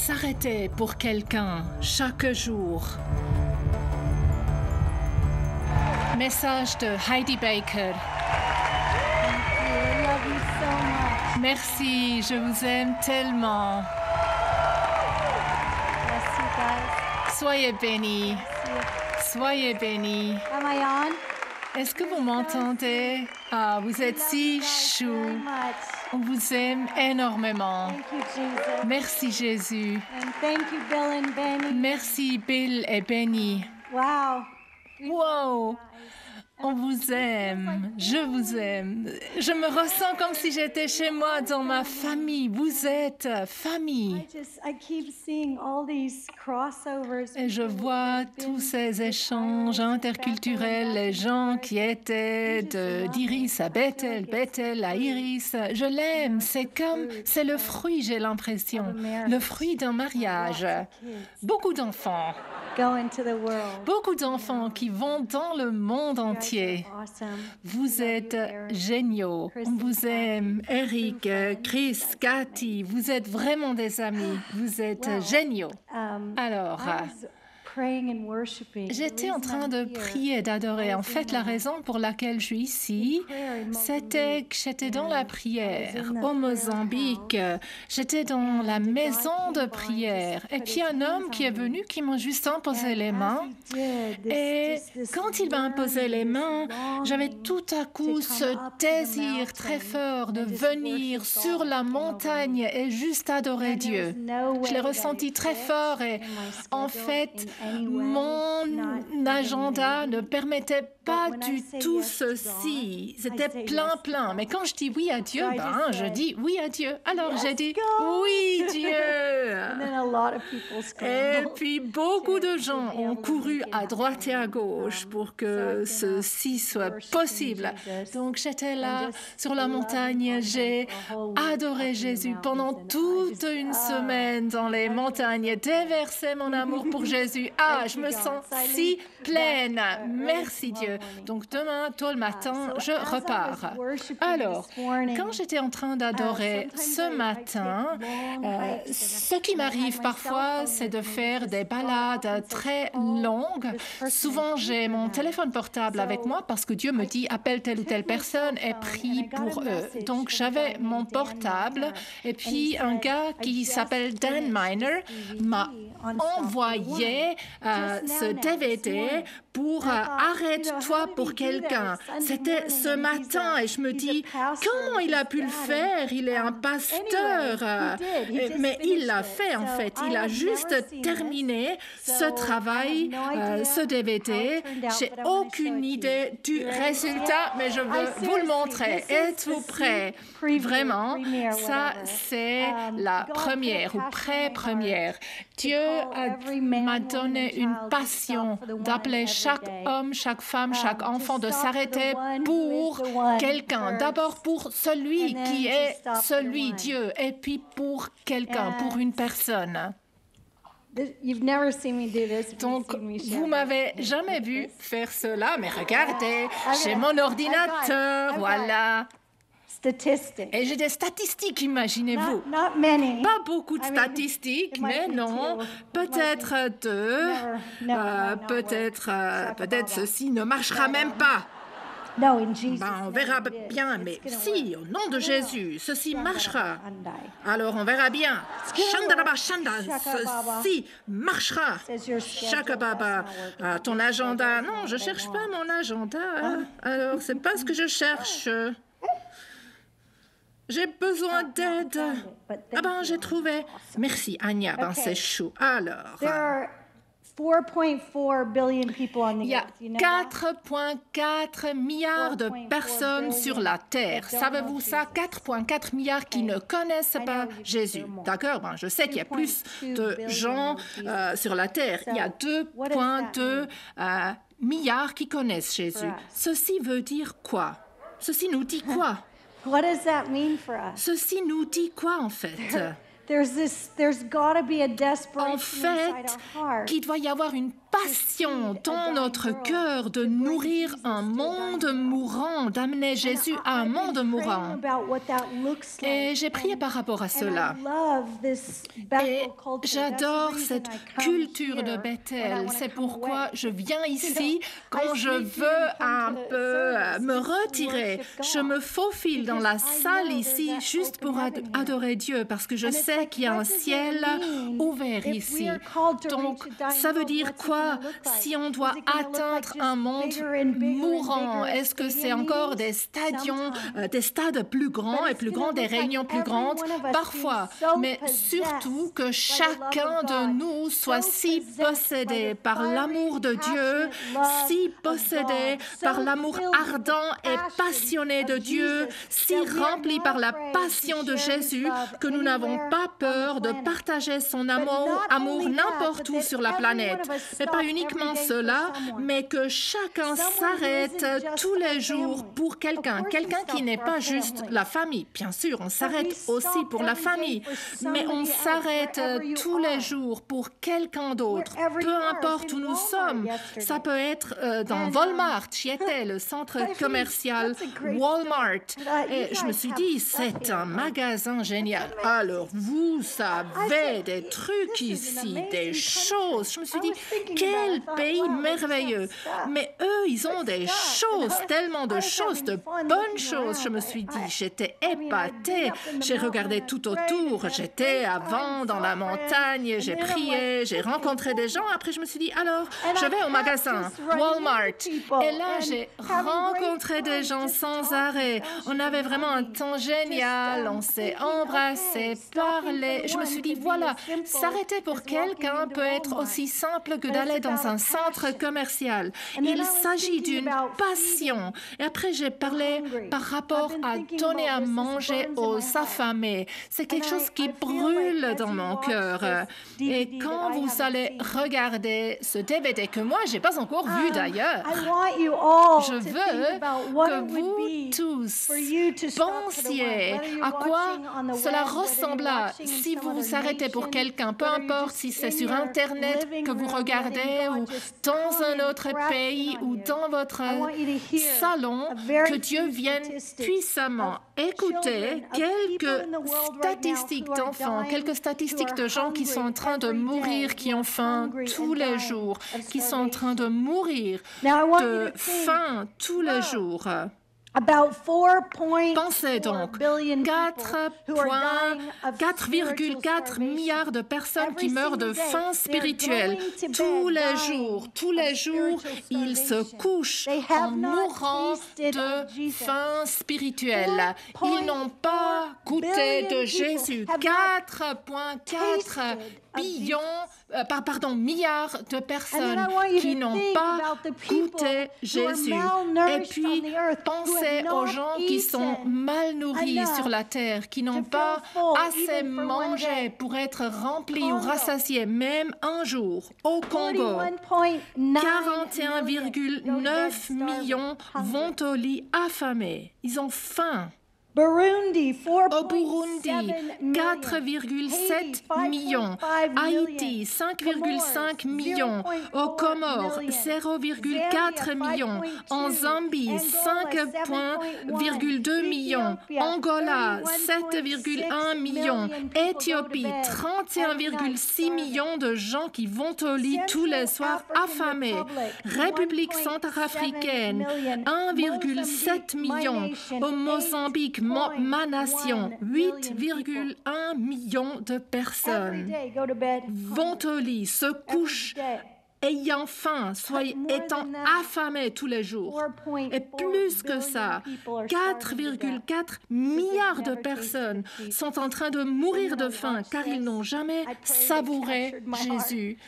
s'arrêter pour quelqu'un chaque jour. Message de Heidi Baker. I love you so much. Merci, je vous aime tellement. Bless you guys. Soyez bénis. Bless you. Soyez bénis. Am I on? Est-ce que vous m'entendez? Ah, vous êtes si Very chou. much. On vous aime énormément. Thank you, Jesus. Merci Jésus. And thank you, Bill and Benny. Merci Bill et Benny. Wow. Wow! On vous aime, je vous aime. Je me ressens comme si j'étais chez moi dans ma famille. Vous êtes famille. I keep seeing all these crossovers. Et je vois tous ces échanges interculturels, les gens qui étaient d'Iris à Bethel, Bethel à Iris. Je l'aime, c'est le fruit, j'ai l'impression, le fruit d'un mariage. Beaucoup d'enfants. Go into the world. Beaucoup d'enfants qui vont dans le monde entier. Awesome. Vous êtes géniaux. On vous aime. Eric, Chris, Cathy, vous êtes vraiment des amis. Vous êtes géniaux. Alors, Praying and worshiping. j'étais en train de prier et d'adorer. En fait, la raison pour laquelle je suis ici, c'était que j'étais dans la prière au Mozambique. J'étais dans la maison de prière. Et puis un homme qui est venu, qui m'a juste imposé les mains. Et quand il m'a imposé les mains, j'avais tout à coup ce désir très fort de venir sur la montagne et juste adorer Dieu. Je l'ai ressenti très fort et en fait, mon agenda ne permettait pas du tout ceci. C'était plein. Mais quand je dis oui à Dieu, je dis oui à Dieu. Alors j'ai dit oui, Dieu. Et puis beaucoup de gens ont couru à droite et à gauche pour que ceci soit possible. Donc j'étais là sur la montagne, j'ai adoré Jésus pendant toute une semaine dans les montagnes, déversé mon amour pour Jésus. Ah, je me sens si pleine. Merci Dieu. Donc demain, tôt le matin, je repars. Alors, quand j'étais en train d'adorer ce matin, ce qui m'arrive parfois, c'est de faire des balades très longues. Souvent, j'ai mon téléphone portable avec moi parce que Dieu me dit appelle telle ou telle personne et prie pour eux. Donc, j'avais mon portable et puis un gars qui s'appelle Dan Miner m'a envoyé ce DVD pour Arrête-toi pour quelqu'un. C'était ce matin et je me dis, comment il a pu le faire? Il est un pasteur. Mais il l'a fait en fait. Il a juste terminé ce travail, ce DVD. J'ai aucune idée du résultat, mais je veux vous le montrer. Êtes-vous prêts? Vraiment, ça c'est la première ou pré-première. Dieu m'a donné une passion d'appeler chaque homme, chaque femme, chaque enfant de s'arrêter pour quelqu'un. D'abord pour celui qui est celui, Dieu, et puis pour quelqu'un, pour une personne. Donc, vous m'avez jamais vu faire cela, mais regardez, j'ai mon ordinateur, voilà. Et j'ai des statistiques, imaginez-vous. Pas beaucoup de statistiques, mais non. Peut-être deux. Peut-être ceci ne marchera même pas. On verra bien, mais si, au nom de Jésus, ceci marchera. Alors on verra bien. Ceci marchera. Shakababa, ton agenda. Non, je cherche pas mon agenda. Alors, c'est pas ce que je cherche. J'ai besoin d'aide. J'ai trouvé. Merci, Anya. C'est chou. Alors, il y a 4,4 milliards de personnes sur la Terre. Savez-vous ça? 4,4 milliards qui ne connaissent pas Jésus. D'accord? Je sais qu'il y a plus de gens sur la Terre. Il y a 2,2 milliards qui connaissent Jésus. Ceci veut dire quoi? Ceci nous dit quoi? What does that mean for us? Ceci nous dit quoi, en fait? There's got to be a En desperation inside fait, our heart. qu'il doit y avoir une passion dans notre cœur de nourrir un monde mourant, d'amener Jésus à un monde mourant. Et j'ai prié par rapport à cela. Et j'adore cette culture de Bethel. C'est pourquoi je viens ici quand je veux un peu me retirer. Je me faufile dans la salle ici juste pour adorer Dieu parce que je sais qu'il y a un ciel ouvert ici. Donc, ça veut dire quoi si on doit atteindre un monde mourant? Est-ce que c'est encore des stades plus grands et plus grands, des réunions plus grandes? Parfois, mais surtout que chacun de nous soit si possédé par l'amour de Dieu, si possédé par l'amour ardent et passionné de Dieu, si rempli par la passion de Jésus que nous n'avons pas peur de partager son amour n'importe où sur la planète. Et pas uniquement cela, mais que chacun s'arrête tous les jours pour quelqu'un qui n'est pas juste la famille. Bien sûr, on s'arrête aussi pour la famille, mais on s'arrête tous les jours pour quelqu'un d'autre, peu importe où nous sommes. Ça peut être dans Walmart, j'y étais, le centre commercial Walmart. Et je me suis dit, c'est un magasin génial. Alors, vous avez des trucs ici, des choses. Je me suis dit, quel pays merveilleux. Mais eux, ils ont des choses, tellement de choses, de bonnes choses. Je me suis dit, j'étais épatée. J'ai regardé tout autour. J'étais avant dans la montagne, j'ai prié, j'ai rencontré des gens. Après, je me suis dit, alors, je vais au magasin Walmart. Et là, j'ai rencontré des gens sans arrêt. On avait vraiment un temps génial. On s'est embrassés, parlé. Je me suis dit, voilà, s'arrêter pour quelqu'un peut être aussi simple que d'aller dans un centre commercial. Il s'agit d'une passion. Et après, j'ai parlé par rapport à donner à manger aux affamés. C'est quelque chose qui brûle dans mon cœur. Et quand vous allez regarder ce DVD que moi, je n'ai pas encore vu d'ailleurs, je veux que vous tous pensiez à quoi cela ressembla si vous vous arrêtez pour quelqu'un, peu importe si c'est sur Internet que vous regardez ou dans un autre pays ou dans votre salon, que Dieu vienne puissamment. Écoutez quelques statistiques d'enfants, quelques statistiques de gens qui sont en train de mourir, qui ont faim tous les jours, qui sont en train de mourir de faim tous les jours. Pensez donc, 4,4 milliards de personnes qui meurent de faim spirituelle. Tous les jours, ils se couchent en mourant de faim spirituelle. Ils n'ont pas goûté de Jésus. 4,4 milliards de personnes qui n'ont pas goûté Jésus. Et puis, pensez aux gens qui sont mal nourris sur la terre, qui n'ont pas assez mangé pour être remplis ou rassasiés, même un jour. Au Congo, 41,9 millions vont au lit affamés. Ils ont faim. Au Burundi, 4,7 millions. Haïti, 5,5 millions. Aux Comores, 0,4 millions. En Zambie, 5,2 millions. Angola, 7,1 millions. Éthiopie, 31,6 millions de gens qui vont au lit tous les soirs affamés. République centrafricaine, 1,7 millions. Au Mozambique, ma nation, 8,1 millions de personnes vont au lit, se couchent, ayant faim, étant affamés tous les jours. Et plus que ça, 4,4 milliards de personnes sont en train de mourir de faim car ils n'ont jamais savouré Jésus.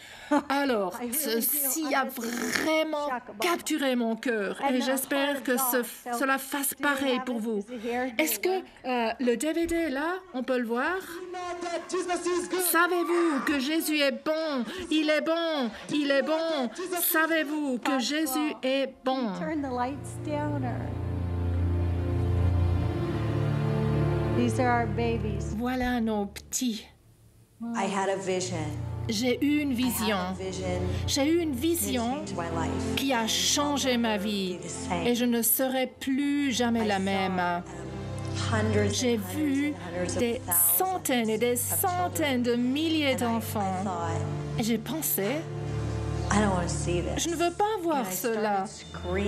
Alors, ceci a vraiment capturé mon cœur et j'espère que cela fasse pareil pour vous. Est-ce que le DVD est là? On peut le voir? Savez-vous que Jésus est bon? Il est bon, il est bon. Savez-vous que Jésus est bon? Voilà nos petits. I had a vision. J'ai eu une vision. J'ai eu une vision qui a changé ma vie et je ne serai plus jamais la même. J'ai vu des centaines et des centaines de milliers d'enfants et j'ai pensé, je ne veux pas voir cela.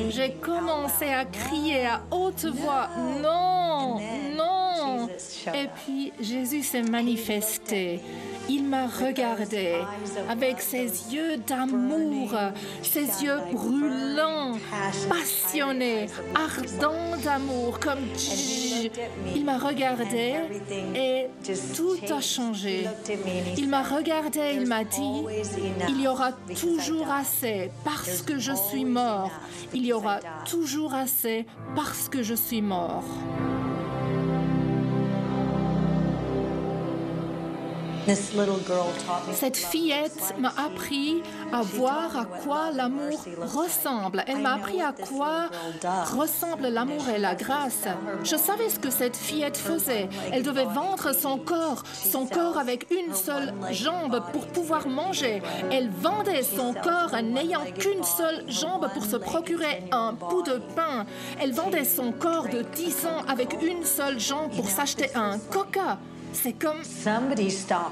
J'ai commencé à crier à haute voix, non, non. Et puis Jésus s'est manifesté. Il m'a regardé avec ses yeux d'amour, ses yeux brûlants, passionnés, ardents d'amour, comme il m'a regardé et tout a changé. Il m'a regardé, il m'a dit, il y aura toujours assez parce que je suis mort. Il y aura toujours assez parce que je suis mort. Cette fillette m'a appris à voir à quoi l'amour ressemble. Elle m'a appris à quoi ressemble l'amour et la grâce. Je savais ce que cette fillette faisait. Elle devait vendre son corps avec une seule jambe pour pouvoir manger. Elle vendait son corps n'ayant qu'une seule jambe pour se procurer un bout de pain. Elle vendait son corps de 10 ans avec une seule jambe pour s'acheter un coca. C'est comme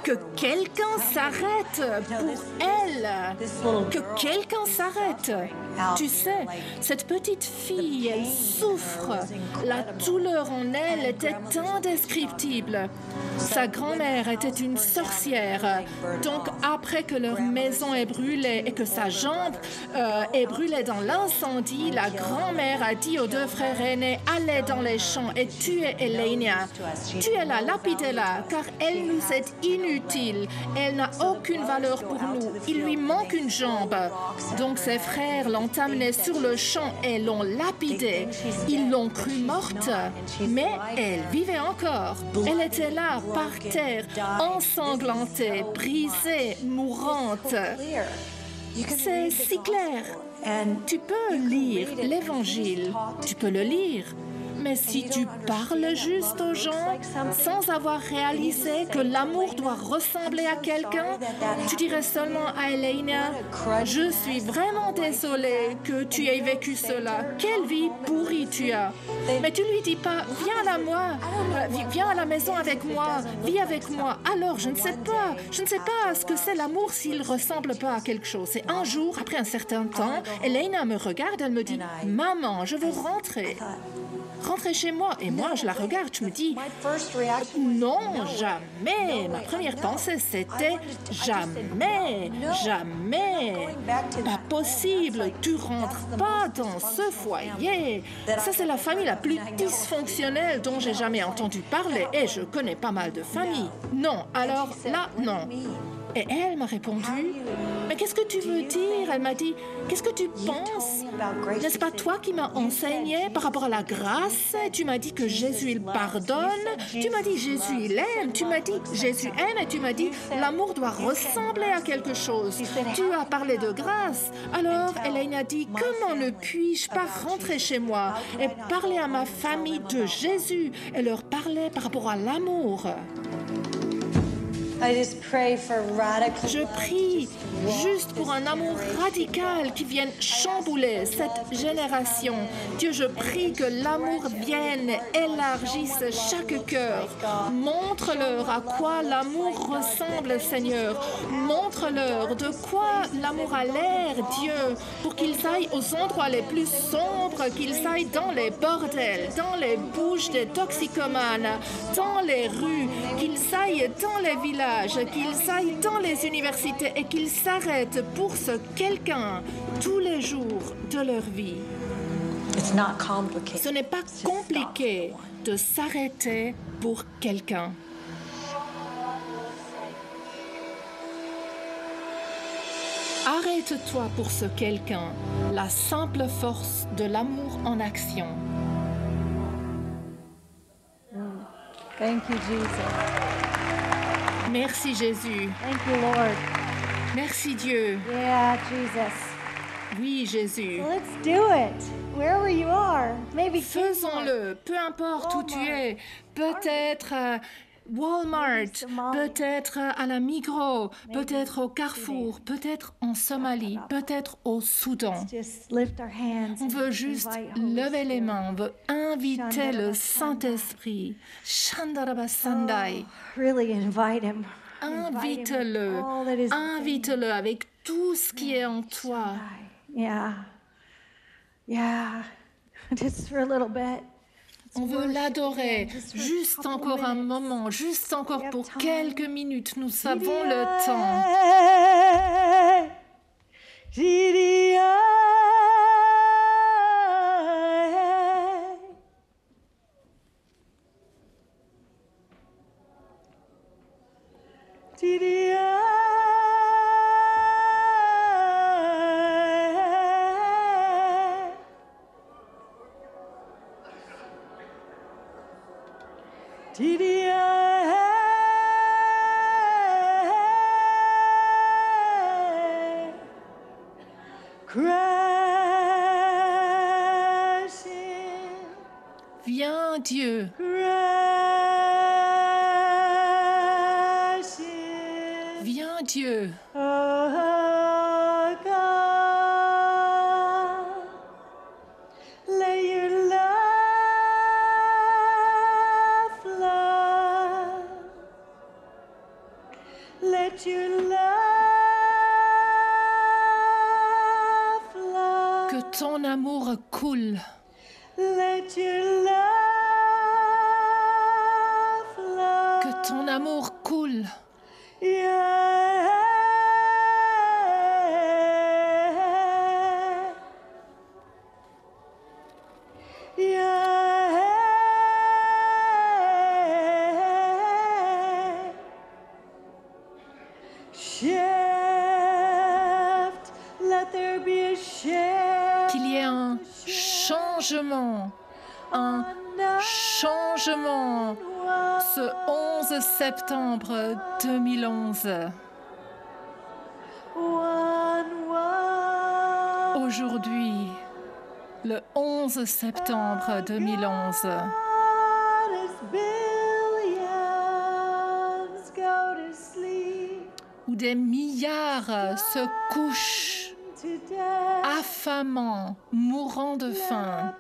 que quelqu'un s'arrête pour elle, que quelqu'un s'arrête. Tu sais, cette petite fille, elle souffre. La douleur en elle était indescriptible. Sa grand-mère était une sorcière. Donc, après que leur maison est brûlée et que sa jambe est brûlée dans l'incendie, la grand-mère a dit aux deux frères aînés, allez dans les champs et tuez Elena. Tuez-la, lapidez-la, car elle nous est inutile. Elle n'a aucune valeur pour nous. Il lui manque une jambe. Donc, ses frères l'ont amenée sur le champ et l'ont lapidée. Ils l'ont crue morte, mais elle vivait encore. Elle était là, par terre, ensanglantée, brisée, mourante. C'est si clair. Tu peux lire l'Évangile, tu peux le lire. Mais si tu parles juste aux gens sans avoir réalisé que l'amour doit ressembler à quelqu'un, tu dirais seulement à Elena, je suis vraiment désolée que tu aies vécu cela. Quelle vie pourrie tu as. Mais tu lui dis pas, viens viens à la maison avec moi, vis avec moi. Alors, je ne sais pas ce que c'est l'amour s'il ressemble pas à quelque chose. Et un jour, après un certain temps, Elena me regarde, elle me dit, maman, je veux rentrer chez moi. Et moi, je la regarde, je me dis, non, jamais. Ma première pensée, c'était jamais, pas possible. Tu rentres pas dans ce foyer. Ça, c'est la famille la plus dysfonctionnelle dont j'ai jamais entendu parler. Et je connais pas mal de familles. Non, alors là, non. Et elle m'a répondu, mais qu'est-ce que tu veux dire? Elle m'a dit, qu'est-ce que tu penses? N'est-ce pas toi qui m'as enseigné par rapport à la grâce? Tu m'as dit que Jésus, il pardonne. Tu m'as dit, Jésus, il aime. Tu m'as dit, Jésus aime. Et tu m'as dit, l'amour doit ressembler à quelque chose. Tu as parlé de grâce. Alors, Elena a dit, comment ne puis-je pas rentrer chez moi et parler à ma famille de Jésus et leur parler par rapport à l'amour? Je prie juste pour un amour radical qui vienne chambouler cette génération. Dieu, je prie que l'amour vienne, élargisse chaque cœur. Montre-leur à quoi l'amour ressemble, Seigneur. Montre-leur de quoi l'amour a l'air, Dieu, pour qu'ils aillent aux endroits les plus sombres, qu'ils aillent dans les bordels, dans les bouches des toxicomanes, dans les rues, qu'ils aillent dans les villages, qu'ils aillent dans les universités et qu'ils s'arrêtent pour ce quelqu'un tous les jours de leur vie. Ce n'est pas compliqué de s'arrêter pour quelqu'un. Arrête-toi pour ce quelqu'un, la simple force de l'amour en action. Thank you, Jesus. Merci Jésus. Thank you, Lord. Merci Dieu. Yeah, Jesus. Oui, Jésus. So let's do it. Wherever you are. Maybe faisons-le, peu importe où tu es. Peut-être Walmart, Somalia. peut-être à la Migros, peut-être au Carrefour, peut-être en Somalie, peut-être au Soudan. Just lift our hands On and veut juste invite Holy lever les Spirit. mains, on veut inviter le Shandarabasandai. Saint-Esprit. Shandarabasandai. Really invite him. Invite-le, All that is within invite-le avec tout ce qui est en you. toi. Yeah. Yeah. Just for a little bit. Let's On veut worship l'adorer, again, just for a juste couple encore un minutes. moment, juste encore We have pour time. quelques minutes. Nous avons le temps. Viens Dieu, viens Dieu. Oh God, let your love flow. Let your love flow. Que ton amour coule, Let your love flow. que ton amour coule. Shift, let there be a shift. Qu'il y ait un changement ce 11 septembre 2011. Aujourd'hui, le 11 septembre 2011, où des milliards se couchent, affamant, mourant de faim,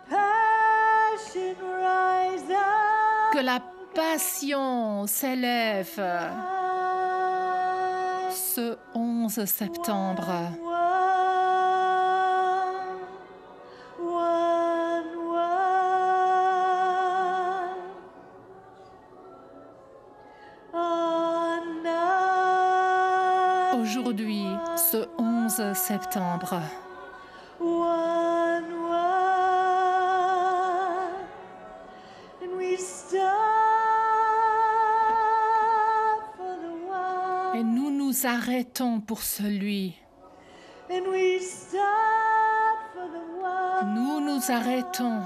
que la passion s'élève ce 11 septembre. Aujourd'hui, ce 11 septembre. Et nous nous arrêtons pour celui. Nous nous arrêtons.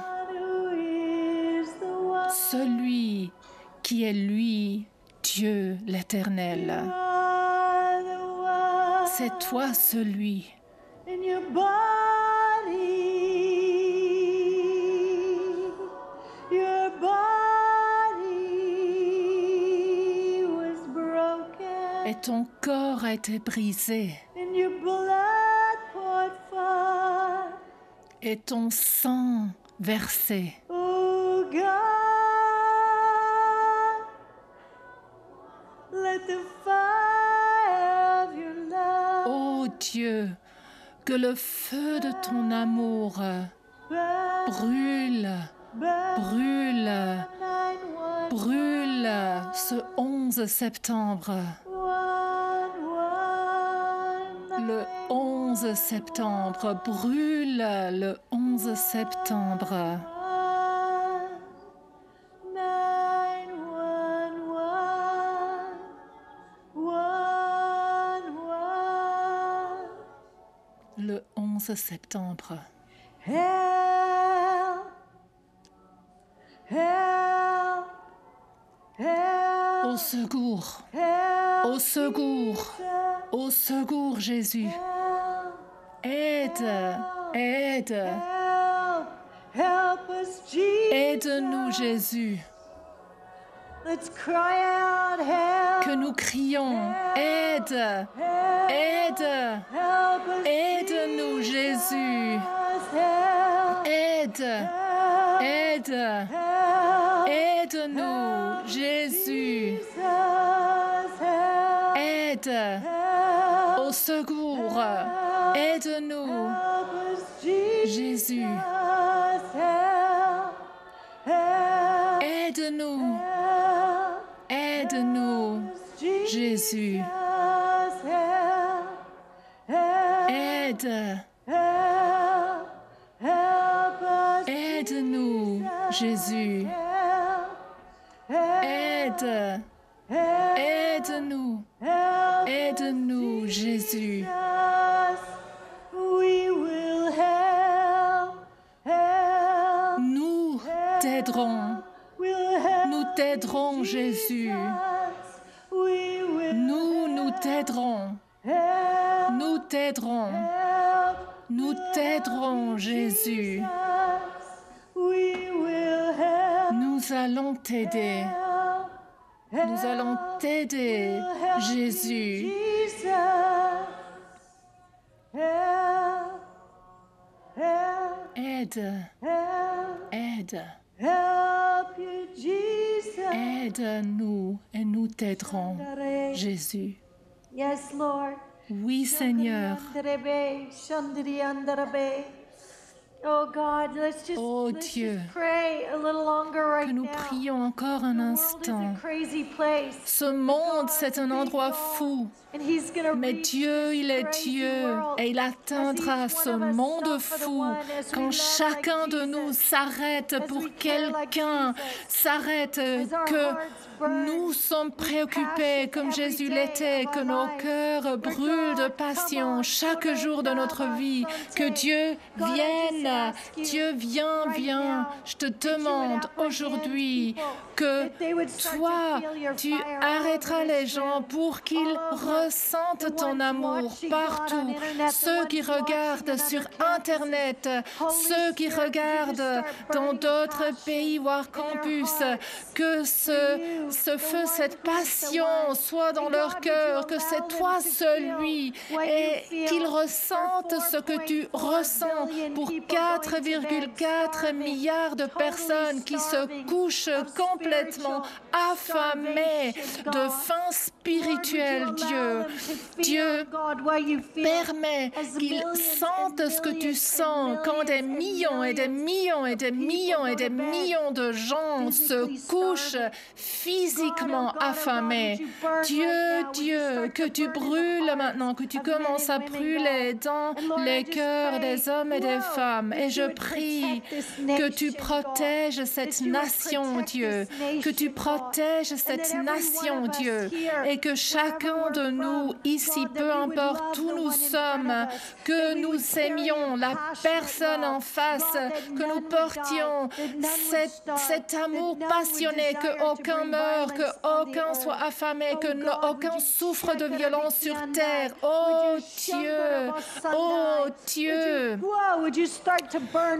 Celui qui est lui, Dieu l'Éternel. C'est toi celui. Et ton corps a été brisé. Et ton sang versé. Oh God, let the fire of your love Ô Dieu, que le feu de ton amour brûle, brûle, brûle ce 11 septembre. Le 11 septembre, brûle le 11 septembre. Le 11 septembre. Help, help, help, Au secours, help, au secours, au secours Jésus. Aide, aide, help, help us, Jesus. aide-nous Jésus. Let's cry out, help, que nous crions, aide, aide, help us, aide-nous Jésus, help, aide, aide, help, aide-nous Jésus, help, aide, help, au secours, aide-nous help us, Jésus, help, help, aide-nous, help, aide-nous Jésus, help, help, aide, help, help us, aide-nous Jésus, aide, aide-nous, aide-nous Jésus, we will help, help, nous t'aiderons, we'll help nous t'aiderons Jésus, we will nous t'aiderons, help, nous t'aiderons, help, nous t'aiderons Jésus, we will help, nous allons t'aider, nous allons t'aider Jésus, Jesus, help, help, aide, help, aide, help you, Jesus. aide-nous et nous t'aiderons Jésus. Yes, Lord. Oui Seigneur, Oh God, let's just Dieu, pray a little longer right que nous now. prions encore un The world is instant. a crazy place. Ce monde, c'est un endroit fou. And he's gonna Mais reach Dieu, il est crazy Dieu world. et il atteindra ce monde fou quand chacun de nous s'arrête pour quelqu'un, s'arrête que nous sommes préoccupés comme Jésus l'était, que nos cœurs brûlent de passion chaque jour de notre vie, que Dieu vienne, Dieu viens, je te demande aujourd'hui que toi, tu arrêteras les gens pour qu'ils ressentent ton amour partout. Ceux qui regardent sur Internet, ceux qui regardent dans d'autres pays, voire campus, que ce feu, cette passion soit dans leur cœur, que c'est toi celui, et qu'ils ressentent ce que tu ressens pour 4,4 milliards de personnes qui se couchent complètement affamées de faim spirituelle, Dieu. Dieu, permets qu'ils sentent ce que tu sens quand des millions et des millions et des millions et des millions de gens se couchent physiquement affamés. Dieu, que tu brûles maintenant, que tu commences à brûler dans les cœurs des hommes et des femmes. Et je prie que tu protèges cette nation, Dieu, que tu protèges cette nation, Dieu, et que chacun de nous ici, peu importe où nous sommes, que nous aimions la personne en face, que nous portions cet amour passionné, que aucun meure, que aucun soit affamé, que aucun souffre de violence sur terre. Oh Dieu,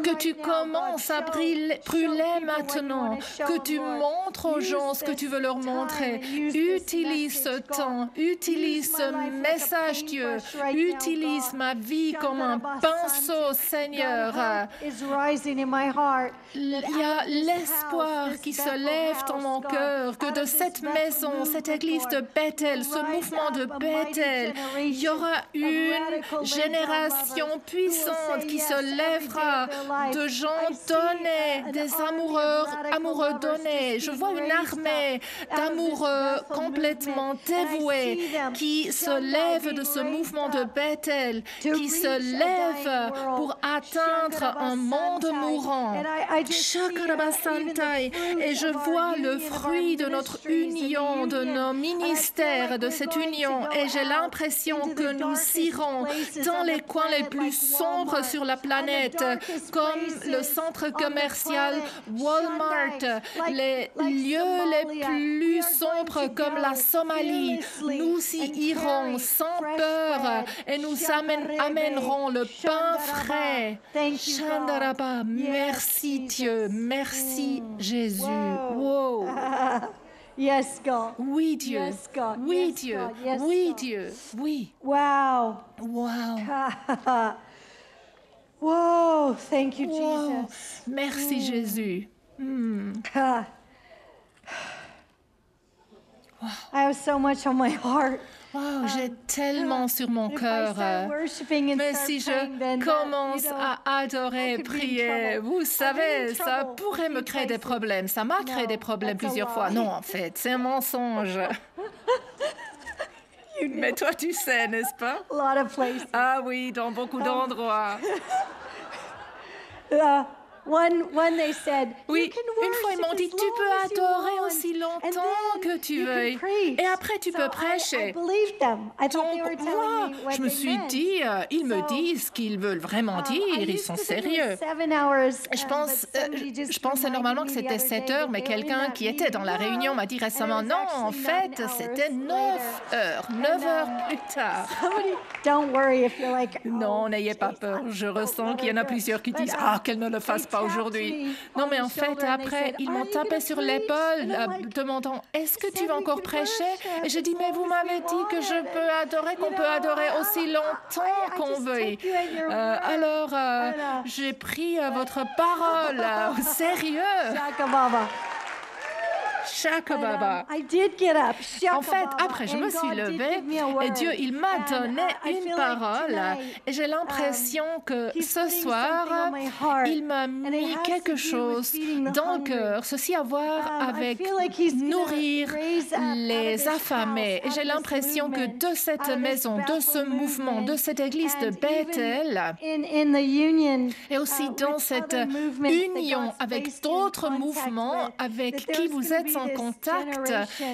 que tu commences à brûler maintenant, que tu montres aux gens ce que tu veux leur montrer. Utilise ce temps, utilise ce message, Dieu. Utilise ma vie comme un pinceau, Seigneur. Il y a l'espoir qui se lève dans mon cœur, que de cette maison, cette église de Bethel, ce mouvement de Bethel, il y aura une génération puissante qui se lèvera, de gens donnés, des amoureux donnés. Je vois une armée d'amoureux complètement dévoués qui se lèvent de ce mouvement de Bethel, qui se lèvent pour atteindre un monde mourant. Et je vois le fruit de notre union, de nos ministères, de cette union, et j'ai l'impression que nous irons dans les coins les plus sombres sur la planète, comme le centre commercial Walmart, les lieux les plus sombres comme la Somalie. Nous y irons sans peur et nous amènerons le pain frais. Merci Dieu, merci Jésus. Wow. Yes, God. Oui, Dieu. Yes, God. Oui, Yes, Dieu. God. Yes, Oui, God. Dieu. Oui. Wow. Wow. Whoa. Thank you, Wow. Jesus. Merci, Jésus. I have so much on my heart. Wow, j'ai tellement sur mon But if I cœur. start worshiping and Mais start si je praying, then commence you know, à adorer, I could be in prier, trouble. vous I've been in savez, ça trouble pourrait a me few créer des places. problèmes. Ça m'a créé No, des problèmes that's a plusieurs fois. lie. Non, en fait, c'est un mensonge. Mais toi, tu sais, n'est-ce pas? A lot of places. Ah oui, dans beaucoup d'endroits. One they said, Oui, you can une fois ils m'ont dit, worship as tu peux long as you adorer want, aussi and longtemps then que tu you can veuilles. preach. Et après, tu So peux prêcher. I believed them. I thought they were Donc, telling moi, me what je me they suis meant. dit, ils me So, disent ce qu'ils veulent vraiment dire, I ils used sont to think it was sérieux. 7 hours, Je but pense, somebody just je pensais reminded normalement me que the c'était other 7 day heures, that mais they were in quelqu'un that qui était dans la meeting. réunion m'a dit And it récemment, was non, en actually fait, 9 hours c'était 9 later. heures, 9 heures plus tard. Somebody, don't worry if you're like, Non, n'ayez pas peur. Je ressens qu'il y en a plusieurs qui disent « Ah, qu'elle ne le fasse pas aujourd'hui. » Non, mais en fait, après, ils m'ont tapé sur l'épaule, demandant « Est-ce que tu vas encore prêcher ?» Et j'ai dit « Mais vous m'avez dit que je peux adorer, qu'on peut adorer aussi longtemps qu'on veuille. » Alors, j'ai pris votre parole au sérieux. Shakababa. En fait, après, je me suis levée et Dieu, il m'a donné une parole et j'ai l'impression que ce soir, il m'a mis quelque chose dans le cœur, ceci à voir avec nourrir les affamés. Et j'ai l'impression que de cette maison, de ce mouvement, de cette église de Bethel, et aussi dans cette union avec d'autres mouvements avec qui vous êtes en contact,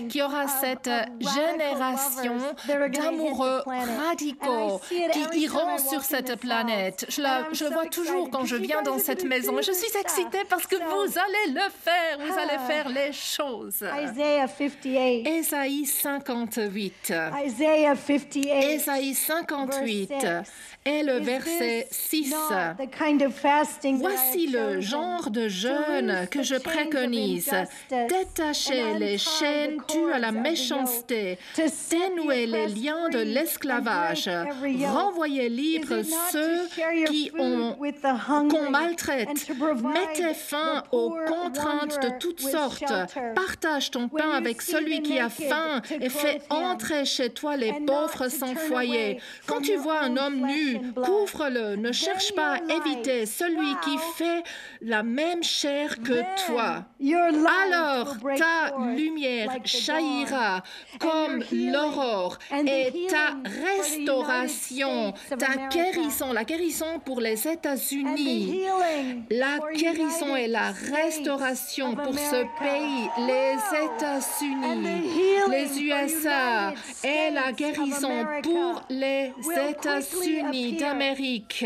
qu'il y aura cette génération d'amoureux radicaux qui iront sur cette planète. Je vois toujours quand je viens dans cette maison et je suis excitée parce que vous allez le faire, vous allez faire les choses. Ésaïe 58. Ésaïe 58 et le verset 6. Voici le genre de jeûne que je préconise. Détacher les chaînes dues à la méchanceté, dénouer les liens de l'esclavage, renvoyer libres ceux qu'on maltraite, mettez fin aux contraintes de toutes sortes, partage ton pain avec celui qui a faim et fais entrer chez toi les pauvres sans foyer. Quand tu vois un homme nu, couvre-le, ne cherche pas à éviter celui qui fait la même chair que toi. Alors ta lumière jaillira comme l'aurore et ta restauration, ta guérison, la guérison pour les États-Unis, la guérison et la restauration pour ce pays, les États-Unis, les USA et la guérison pour les États-Unis d'Amérique.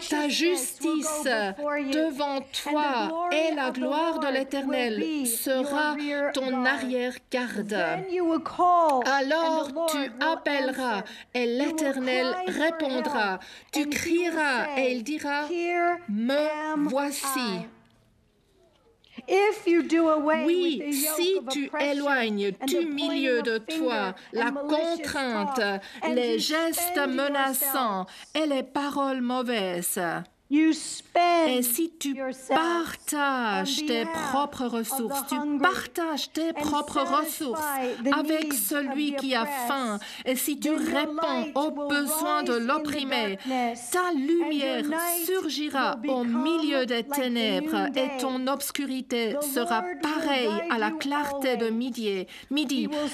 Ta justice devant toi et la gloire de l'Éternel sera ton arrière-garde. Alors tu appelleras et l'Éternel répondra. Tu crieras et il dira, me voici. Oui, si tu éloignes du milieu de toi la contrainte, les gestes menaçants et les paroles mauvaises, et si tu partages tes propres ressources, tu partages tes propres ressources avec celui qui a faim, et si tu réponds aux besoins de l'opprimé, ta lumière surgira au milieu des ténèbres et ton obscurité sera pareille à la clarté de midi.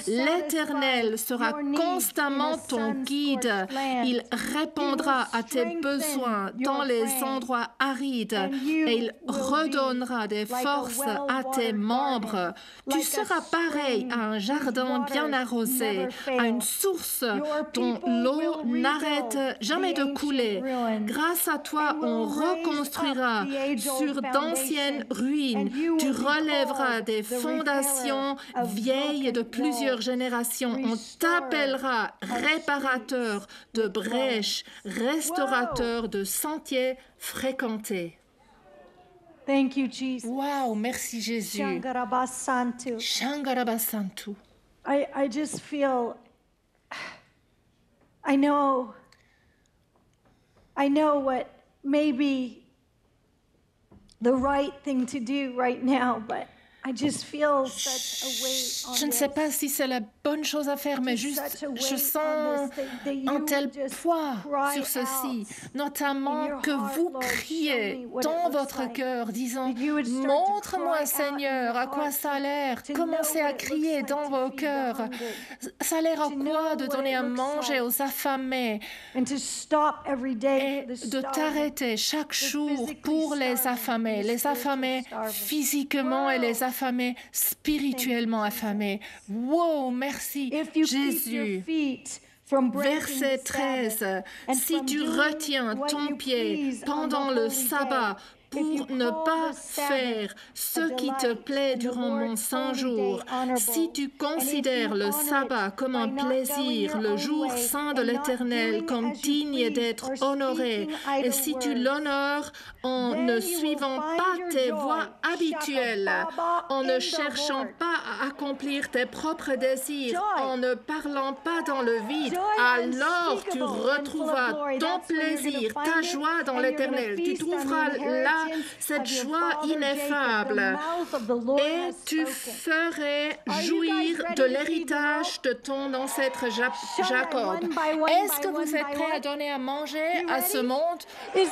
L'Éternel sera constamment ton guide. Il répondra à tes besoins dans les endroits arides et il redonnera des forces à tes membres. Tu seras pareil à un jardin bien arrosé, à une source dont l'eau n'arrête jamais de couler. Grâce à toi, on reconstruira sur d'anciennes ruines. Tu relèveras des fondations vieilles de plusieurs générations. On t'appellera réparateur de brèches, restaurateur de sentiers fréquentés. Thank you, Jesus. Wow, merci Jésus. Shangarabasantu. Shangarabasantu. I just feel, I know what may be the right thing to do right now, but I just feel such a weight on Je ne sais this. pas si c'est la bonne chose à faire, mais juste, je sens un tel poids sur ceci, notamment que vous criez dans votre cœur, disant « Montre-moi, Seigneur, à quoi ça a l'air ». Commencez à crier dans vos cœurs. Ça a l'air à quoi de donner à manger aux affamés And to stop every day et for the de t'arrêter chaque jour pour les affamés physiquement et les affamés spirituellement affamés. Wow, merci Jésus. Verset 13. Si tu retiens ton pied pendant le sabbat pour ne pas faire ce qui te plaît durant mon saint jour, si tu considères le sabbat comme un plaisir, le jour saint de l'Éternel comme digne d'être honoré, et si tu l'honores en ne suivant pas tes voies habituelles, en ne cherchant pas à accomplir tes propres désirs, en ne parlant pas dans le vide, alors tu retrouveras ton plaisir, ta joie dans l'Éternel. Tu trouveras là cette joie ineffable et tu ferais jouir de l'héritage de ton ancêtre Jacob. Est-ce que vous êtes prêts à donner à manger à ce monde,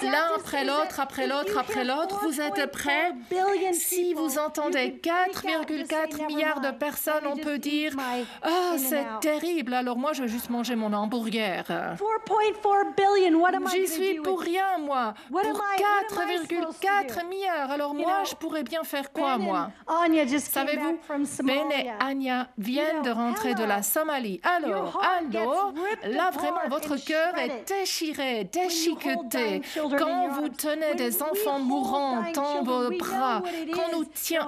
l'un après l'autre, après l'autre, après l'autre? Vous êtes prêts? Si vous entendez 4,4 milliards de personnes, on peut dire « Ah, c'est terrible, alors moi je vais juste manger mon hamburger. » 4.4 billion, what am I J'y going suis to do pour with it? rien, moi. Pour What am I supposed to 4,4 milliards. Alors moi, je pourrais bien faire quoi, moi? Anya just came Savez-vous, back from Ben et Somalia. Anya viennent de rentrer de la Somalie. Alors, là vraiment, votre cœur est déchiré, déchiqueté. Quand vous tenez des enfants mourants dans vos bras,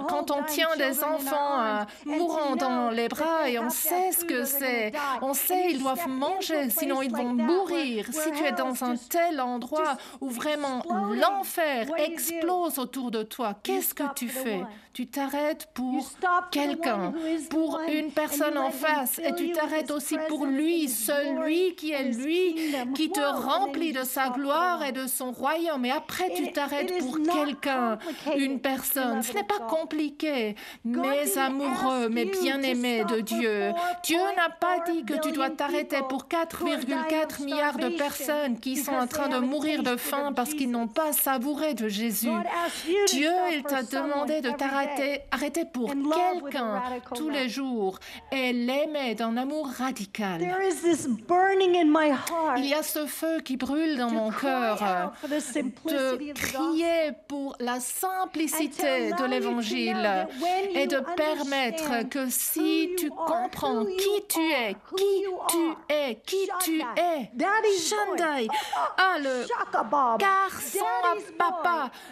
quand on tient des enfants mourants dans les bras, et on sait ce que c'est. On sait ils doivent manger, sinon ils vont mourir. Si tu es dans un tel endroit où vraiment l'enfer explose autour de toi, qu'est-ce que tu fais? Tu t'arrêtes pour quelqu'un, pour une personne en face, et tu t'arrêtes aussi pour lui, celui qui est lui, qui te remplit de sa gloire et de son royaume. Et après, tu t'arrêtes pour quelqu'un, une personne. Ce n'est pas compliqué, mes amoureux, mes bien-aimés de Dieu. Dieu n'a pas dit que tu dois t'arrêter pour 4,4 milliards de personnes qui sont en train de mourir de faim parce qu'ils n'ont pas savouré de Jésus. Dieu, il t'a demandé de arrêter pour quelqu'un tous les jours et l'aimer d'un amour radical. Il y a ce feu qui brûle dans mon cœur de crier pour la simplicité de l'Évangile et de permettre que si tu comprends qui tu es, Shandai,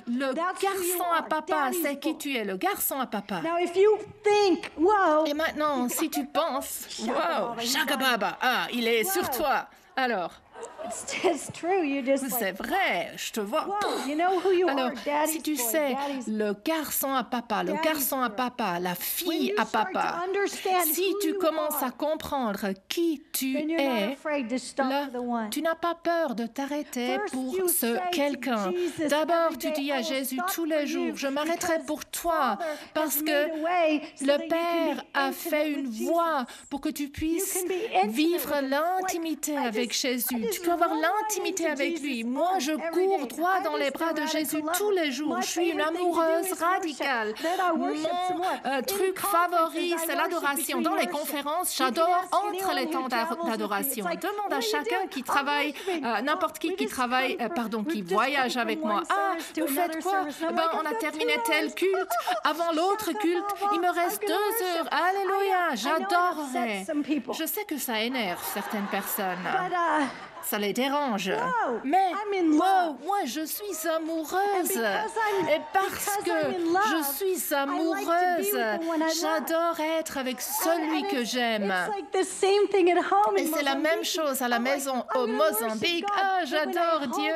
le garçon à papa, c'est qui tu es, le garçon à papa. Et maintenant, si tu penses, wow, Shakababa, il est sur toi. Alors, c'est vrai, je te vois. Alors, si tu sais, le garçon à papa, la fille à papa, si tu commences à comprendre qui tu es, là, tu n'as pas peur de t'arrêter pour ce quelqu'un. D'abord, tu dis à Jésus tous les jours, je m'arrêterai pour toi, parce que le Père a fait une voie pour que tu puisses vivre l'intimité avec Jésus. Tu peux avoir l'intimité avec lui. Moi, je cours droit dans les bras de Jésus tous les jours. Je suis une amoureuse radicale. Mon truc favori, c'est l'adoration. Dans les conférences, j'adore entre les temps d'adoration. Demande à chacun qui travaille, n'importe qui travaille, qui voyage avec moi. Vous faites quoi? On a terminé tel culte. Avant l'autre culte, il me reste 2 heures. Alléluia, j'adorerais. Je sais que ça énerve certaines personnes. ça les dérange. Whoa, Mais I'm in love. moi, je suis amoureuse. Et parce que je suis amoureuse, j'adore être avec celui que j'aime. Et c'est la même chose à la maison au Mozambique. Ah, j'adore Dieu,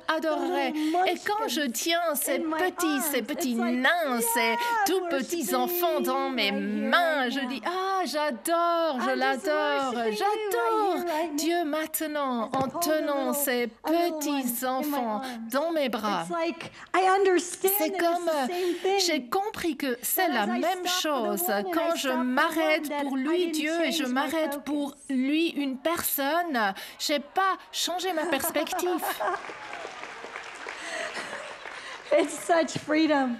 j'adorerais. Et quand je tiens ces petits nains, ces tout petits enfants dans mes mains, je dis, ah, j'adore, je l'adore, j'adore Dieu maintenant en tenant ces petits enfants dans mes bras. C'est comme, j'ai compris que c'est la même chose quand je m'arrête pour lui, Dieu, et je m'arrête pour lui, une personne. Je n'ai pas changé ma perspective.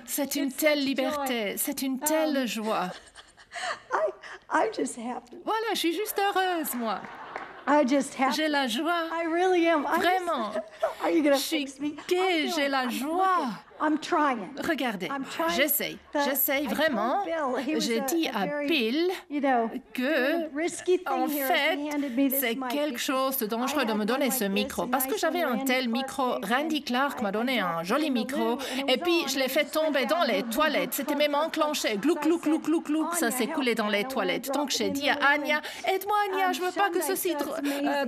C'est une telle liberté, c'est une telle joie. Voilà, je suis juste heureuse, moi. J'ai la joie. Vraiment. Je suis gaie, j'ai la joie. Regardez, j'essaye vraiment. J'ai dit à Bill que, en fait, c'est quelque chose de dangereux de me donner ce micro, parce que j'avais un tel micro. Randy Clark m'a donné un joli micro, et puis je l'ai fait tomber dans les toilettes. C'était même enclenché. Glouc, glouc, glouc, glouc, glouc, ça s'est coulé dans les toilettes. Donc j'ai dit à Anya, aide-moi Anya, je veux pas que ceci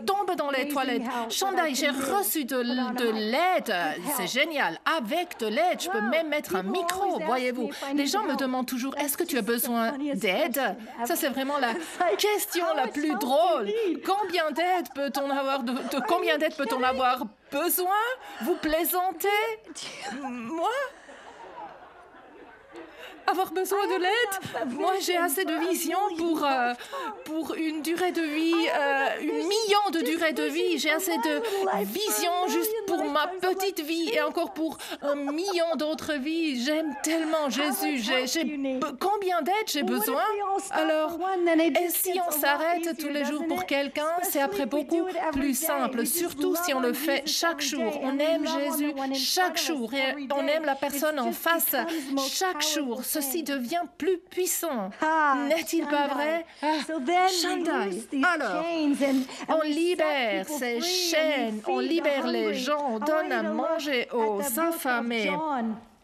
tombe dans les toilettes. Chandaï, j'ai reçu de l'aide. C'est génial. Avec de l'aide, je peux même mettre un micro, voyez-vous. Les gens me demandent toujours, est-ce que tu as besoin d'aide? Ça, c'est vraiment la question la plus drôle. Combien d'aide peut-on avoir, de combien d'aide peut-on avoir besoin? Vous plaisantez? Moi? Avoir besoin de l'aide? Moi, j'ai assez de vision pour une durée de vie, 1 million de durée de vie. J'ai assez de vision juste pour ma petite vie et encore pour 1 million d'autres vies. J'aime tellement Jésus. Combien d'aide j'ai besoin? Alors, et si on s'arrête tous les jours pour quelqu'un, c'est après beaucoup plus simple, surtout si on le fait chaque jour. On aime Jésus chaque jour et on aime la personne en face chaque jour. Ceci devient plus puissant. N'est-il pas vrai? Chandaï. Alors, on libère ces chaînes, on libère les gens, on donne à manger aux affamés.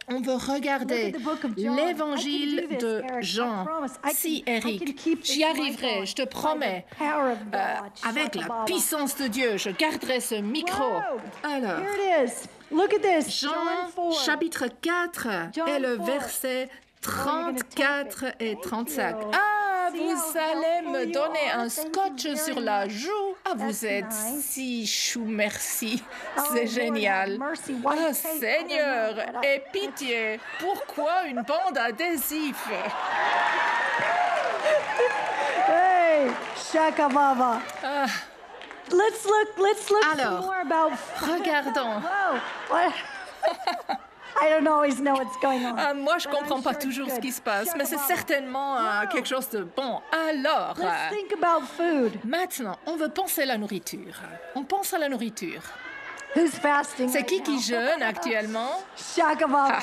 On veut regarder l'évangile de Jean. Si, Eric, j'y arriverai, je te promets. Avec la puissance de Dieu, je garderai ce micro. Alors, Jean, chapitre 4, et le verset 34 et 35. Ah, vous allez me donner un scotch sur la joue. Ah, vous êtes si chou, merci. C'est génial. Ah, Seigneur, aie pitié. Pourquoi une bande adhésif? Hey, Shaka Baba. Let's look Alors, more about. regardons. What? I don't always know what's going on. Moi, je ne comprends pas toujours ce qui se passe, mais c'est certainement quelque chose de bon. Alors, Let's think about food. maintenant, on veut penser à la nourriture. On pense à la nourriture. Who's fasting? C'est right qui now? jeûne actuellement? Shaka Baba.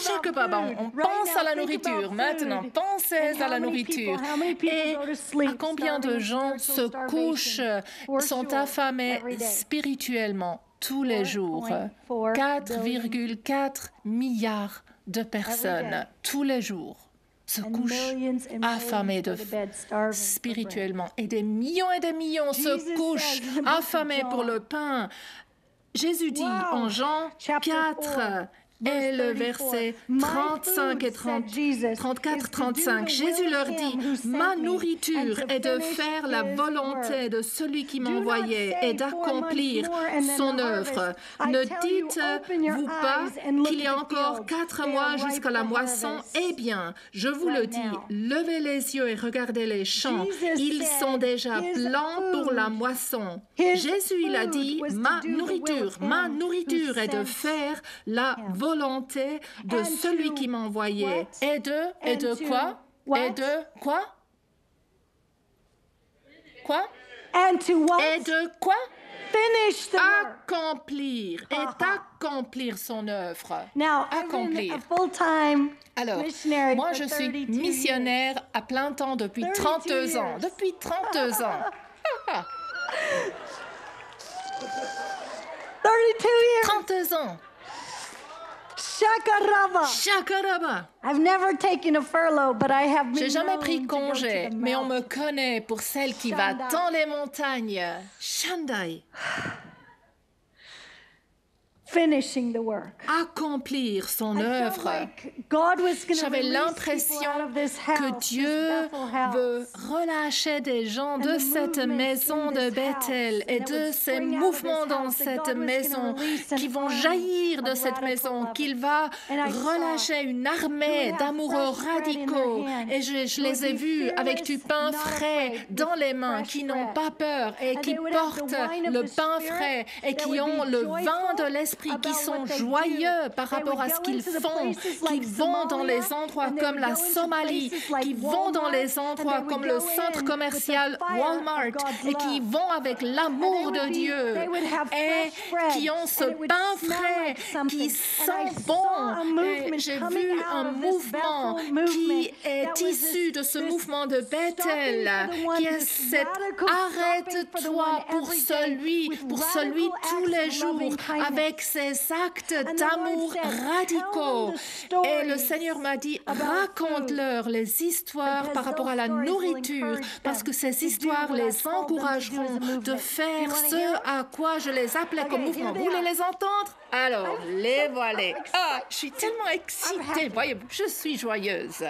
Chaque Baba, on pense à la nourriture. Maintenant, pensez à la nourriture. Et à combien de gens se couchent, sont affamés spirituellement tous les jours? 4,4 milliards de personnes tous les jours se couchent affamés spirituellement. Et des millions se couchent affamés pour le pain. Jésus dit en Jean 4, et le verset 35 et 34-35, Jésus leur dit, « Ma nourriture est de faire la volonté de celui qui m'a envoyé et d'accomplir son œuvre. Ne dites-vous pas qu'il y a encore 4 mois jusqu'à la moisson? Eh bien, je vous le dis, levez les yeux et regardez les champs. Ils sont déjà blancs pour la moisson. » Jésus, il a dit, « Ma nourriture est de faire la volonté de celui qui m'a envoyé. » Et de quoi? Et de quoi? Quoi? And to what? Et de quoi? Finish the work. Accomplir son œuvre. Now, Accomplir. I've been a full-time Alors, missionary moi, for je suis 32 missionnaire à plein temps depuis 32 ans. Depuis 32 ans. 32 ans. Shakaraba. Shakaraba. I've never taken a furlough, but I have been J'ai jamais pris willing to go to congé, the mais on me mountain. connaît pour celle qui va Shandai. dans les montagnes. Shandai. Finishing the work. Accomplir son I felt œuvre. like God was going to J'avais release l'impression people out of this que house, Dieu this Bethel veut house. relâcher des gens de the cette movements maison in de this Bethel house, et and it de would ces spring out of mouvements this dans house, that cette God was gonna maison release an qui vont army jaillir de of cette radical maison, lovers. qu'il va And I saw relâcher une armée who have d'amoureux fresh bread in their radicaux. hand, Et je who les ai would be vus avec du fearless, pain not frais afraid, dans with les mains, fresh qui n'ont bread. pas peur et And qui they would have the portent wine of le the pain Spirit frais et that qui would ont be le vin de joyful l'esprit, qui about sont what they joyeux do. par They rapport would à ce go qu'ils into the font, places qui like vont dans Somalia, les endroits and they comme would la go into Somalie, places like qui vont dans Walmart, les and endroits they comme would le go centre in commercial with the fire Walmart of God's et qui love. vont avec l'amour de Dieu They would have et fresh bread, qui ont ce and it would pain smell frais like something. qui And I sent saw bon. a movement Et j'ai coming vu out un of this mouvement Bethel movement qui est that was issu de ce this mouvement de Bethel, stopping for the one, qui est this cet radical stopping for the arrête-toi one pour every day celui, with pour celui radical tous acts les of jours, loving kindness. avec ces actes And the d'amour Lord said, radicaux. "Tell them the Et le stories Seigneur m'a dit, about raconte-leur les histoires because par rapport à la those stories will nourriture, encourage parce them que ces to do histoires what I've les called them to do as a encourageront de movement. faire You wanna ce hear it? à quoi je les appelais comme Okay, mouvement. here Vous they voulez are. les entendre? Alors, les voilà. so Ah, je suis tellement happy. excitée. Voyez-vous, je suis joyeuse.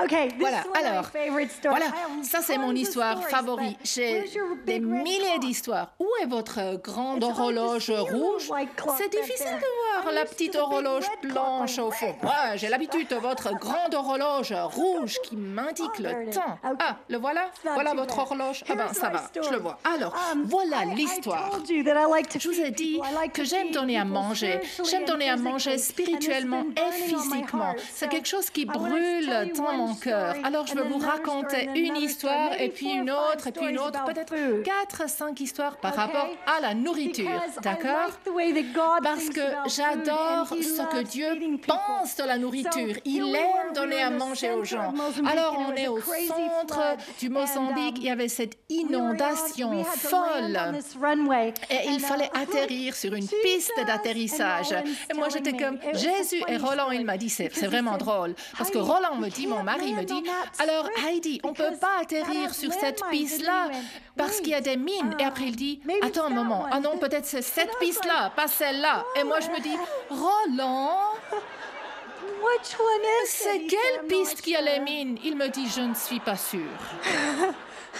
Okay, this Voilà, is one of my alors, favorite stories. voilà, I have ça c'est mon tons of histoire stories, favorite. but J'ai where's your des big red milliers clock? d'histoires. Où est votre grande It's hard to horloge see a little rouge? white clock C'est back difficile there. de voir I'm la used to petite the big horloge red clock blanche on au fond. red. Moi, j'ai l'habitude de votre grande horloge rouge qui m'indique Oh, there le it is. temps. Okay. Ah, le voilà? not Voilà too votre bad. horloge. Ah ben, Here's ça my va, je story. le vois. Alors, voilà l'histoire. I told you that I like to Je vous ai feed dit people. I like que to j'aime feed donner à people manger. spiritually J'aime and donner à manger physically. And it's spirituellement been et burning on my physiquement. heart. C'est So quelque chose qui I wanted to brûle tell you dans one mon cœur. story, Alors je vais and vous then another raconter story, and une another histoire story, et maybe puis 4 une or 5 autre et puis une stories autre, about peut-être food. 4 à 5 histoires par Okay? rapport à la nourriture. Because I D'accord? like the way that God Parce thinks que about food, j'adore and he ce que loves Dieu feeding people. pense de la nourriture. So here Il we aime were donner à in the manger aux center gens. of Mozambique, Alors and on it est was au a crazy centre flood, du and, Mozambique. Il y avait cette we inondation had to folle. land on this runway, Et il and, fallait atterrir sur une piste Jesus, d'atterrissage. and Roland's Et moi, telling j'étais me, comme it was a Jésus. Et funny Roland, story, il m'a dit, c'est because he vraiment said, drôle. Parce que Heidi, Roland me you dit, mon can't mari me land dit, on that alors strip Heidi, on ne peut because pas that atterrir has sur cette landmines. piste-là And he went, parce qu'il y a des mines. Et après, il dit, maybe attends un it's that moment. one. Ah non, peut-être c'est cette And I was piste-là, pas celle-là. Et moi, je me dis, Roland, Which one is c'est it? He said, quelle "I'm not piste qui a les sure." mines? Il me dit, je ne suis pas sûre.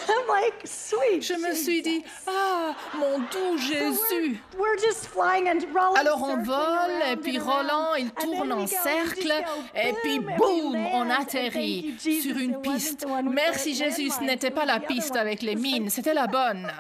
I'm like, sweet. Je me suis dit, ah, mon doux Jésus. We're just flying and Roland's Alors on circling vole et around puis and Roland around. il And then tourne we en go, we just cercle go et puis boom, and we boum land. on And thank atterrit you, Jesus, sur it une wasn't piste. the one with Merci the Jésus, ce landmines, n'était it pas was la the piste other avec les one. mines, c'était la bonne.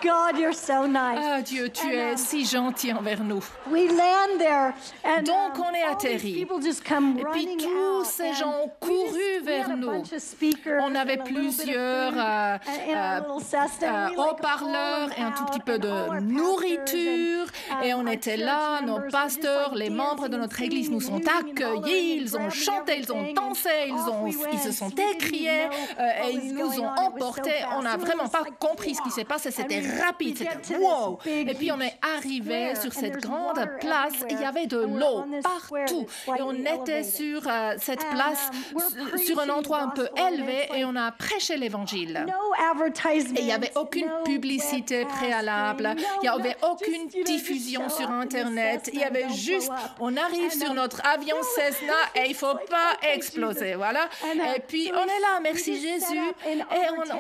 God, you're so nice. Ah Dieu, tu es si gentil envers nous. We land there, and Donc, on est all these atterri. people just come Et puis running tous out, ces and gens ont we couru we vers had a nous. bunch of speakers On avait and a little bit of plusieurs food, and our little Cessna, we, like, haut-parleurs haul et un tout petit them peu out, and all de our nourriture. pastors Et and, on our était church là, nos members were just, pasteurs, like, les membres de dancing notre and église singing nous and ont hooting and hollering accueillis, and ils ont grabbing chanté, ils ont everything, dansé, and off we ils se went. sont We didn't écriés know what et was ils nous going ont on. It was so emportés. On n'a fast. We vraiment were pas like, compris ce qui s'est wow. passé, c'était And we rapide, get to c'était this wow. big, Et puis on est huge arrivé square, sur and cette there's grande water place, et il y everywhere, avait de and we're l'eau on this square partout. that's Et on slightly était elevated. sur cette And, place, we're sur un preaching endroit un the peu gospel, and élevé, it's et like on a prêché l'évangile. no advertisement, Et il n'y avait aucune no publicité webcasting, préalable, il n'y avait aucune diffusion sur Internet, il y avait juste, on arrive sur notre avion Cessna et il ne faut pas exploser, voilà. Et puis on est là, merci Jésus, et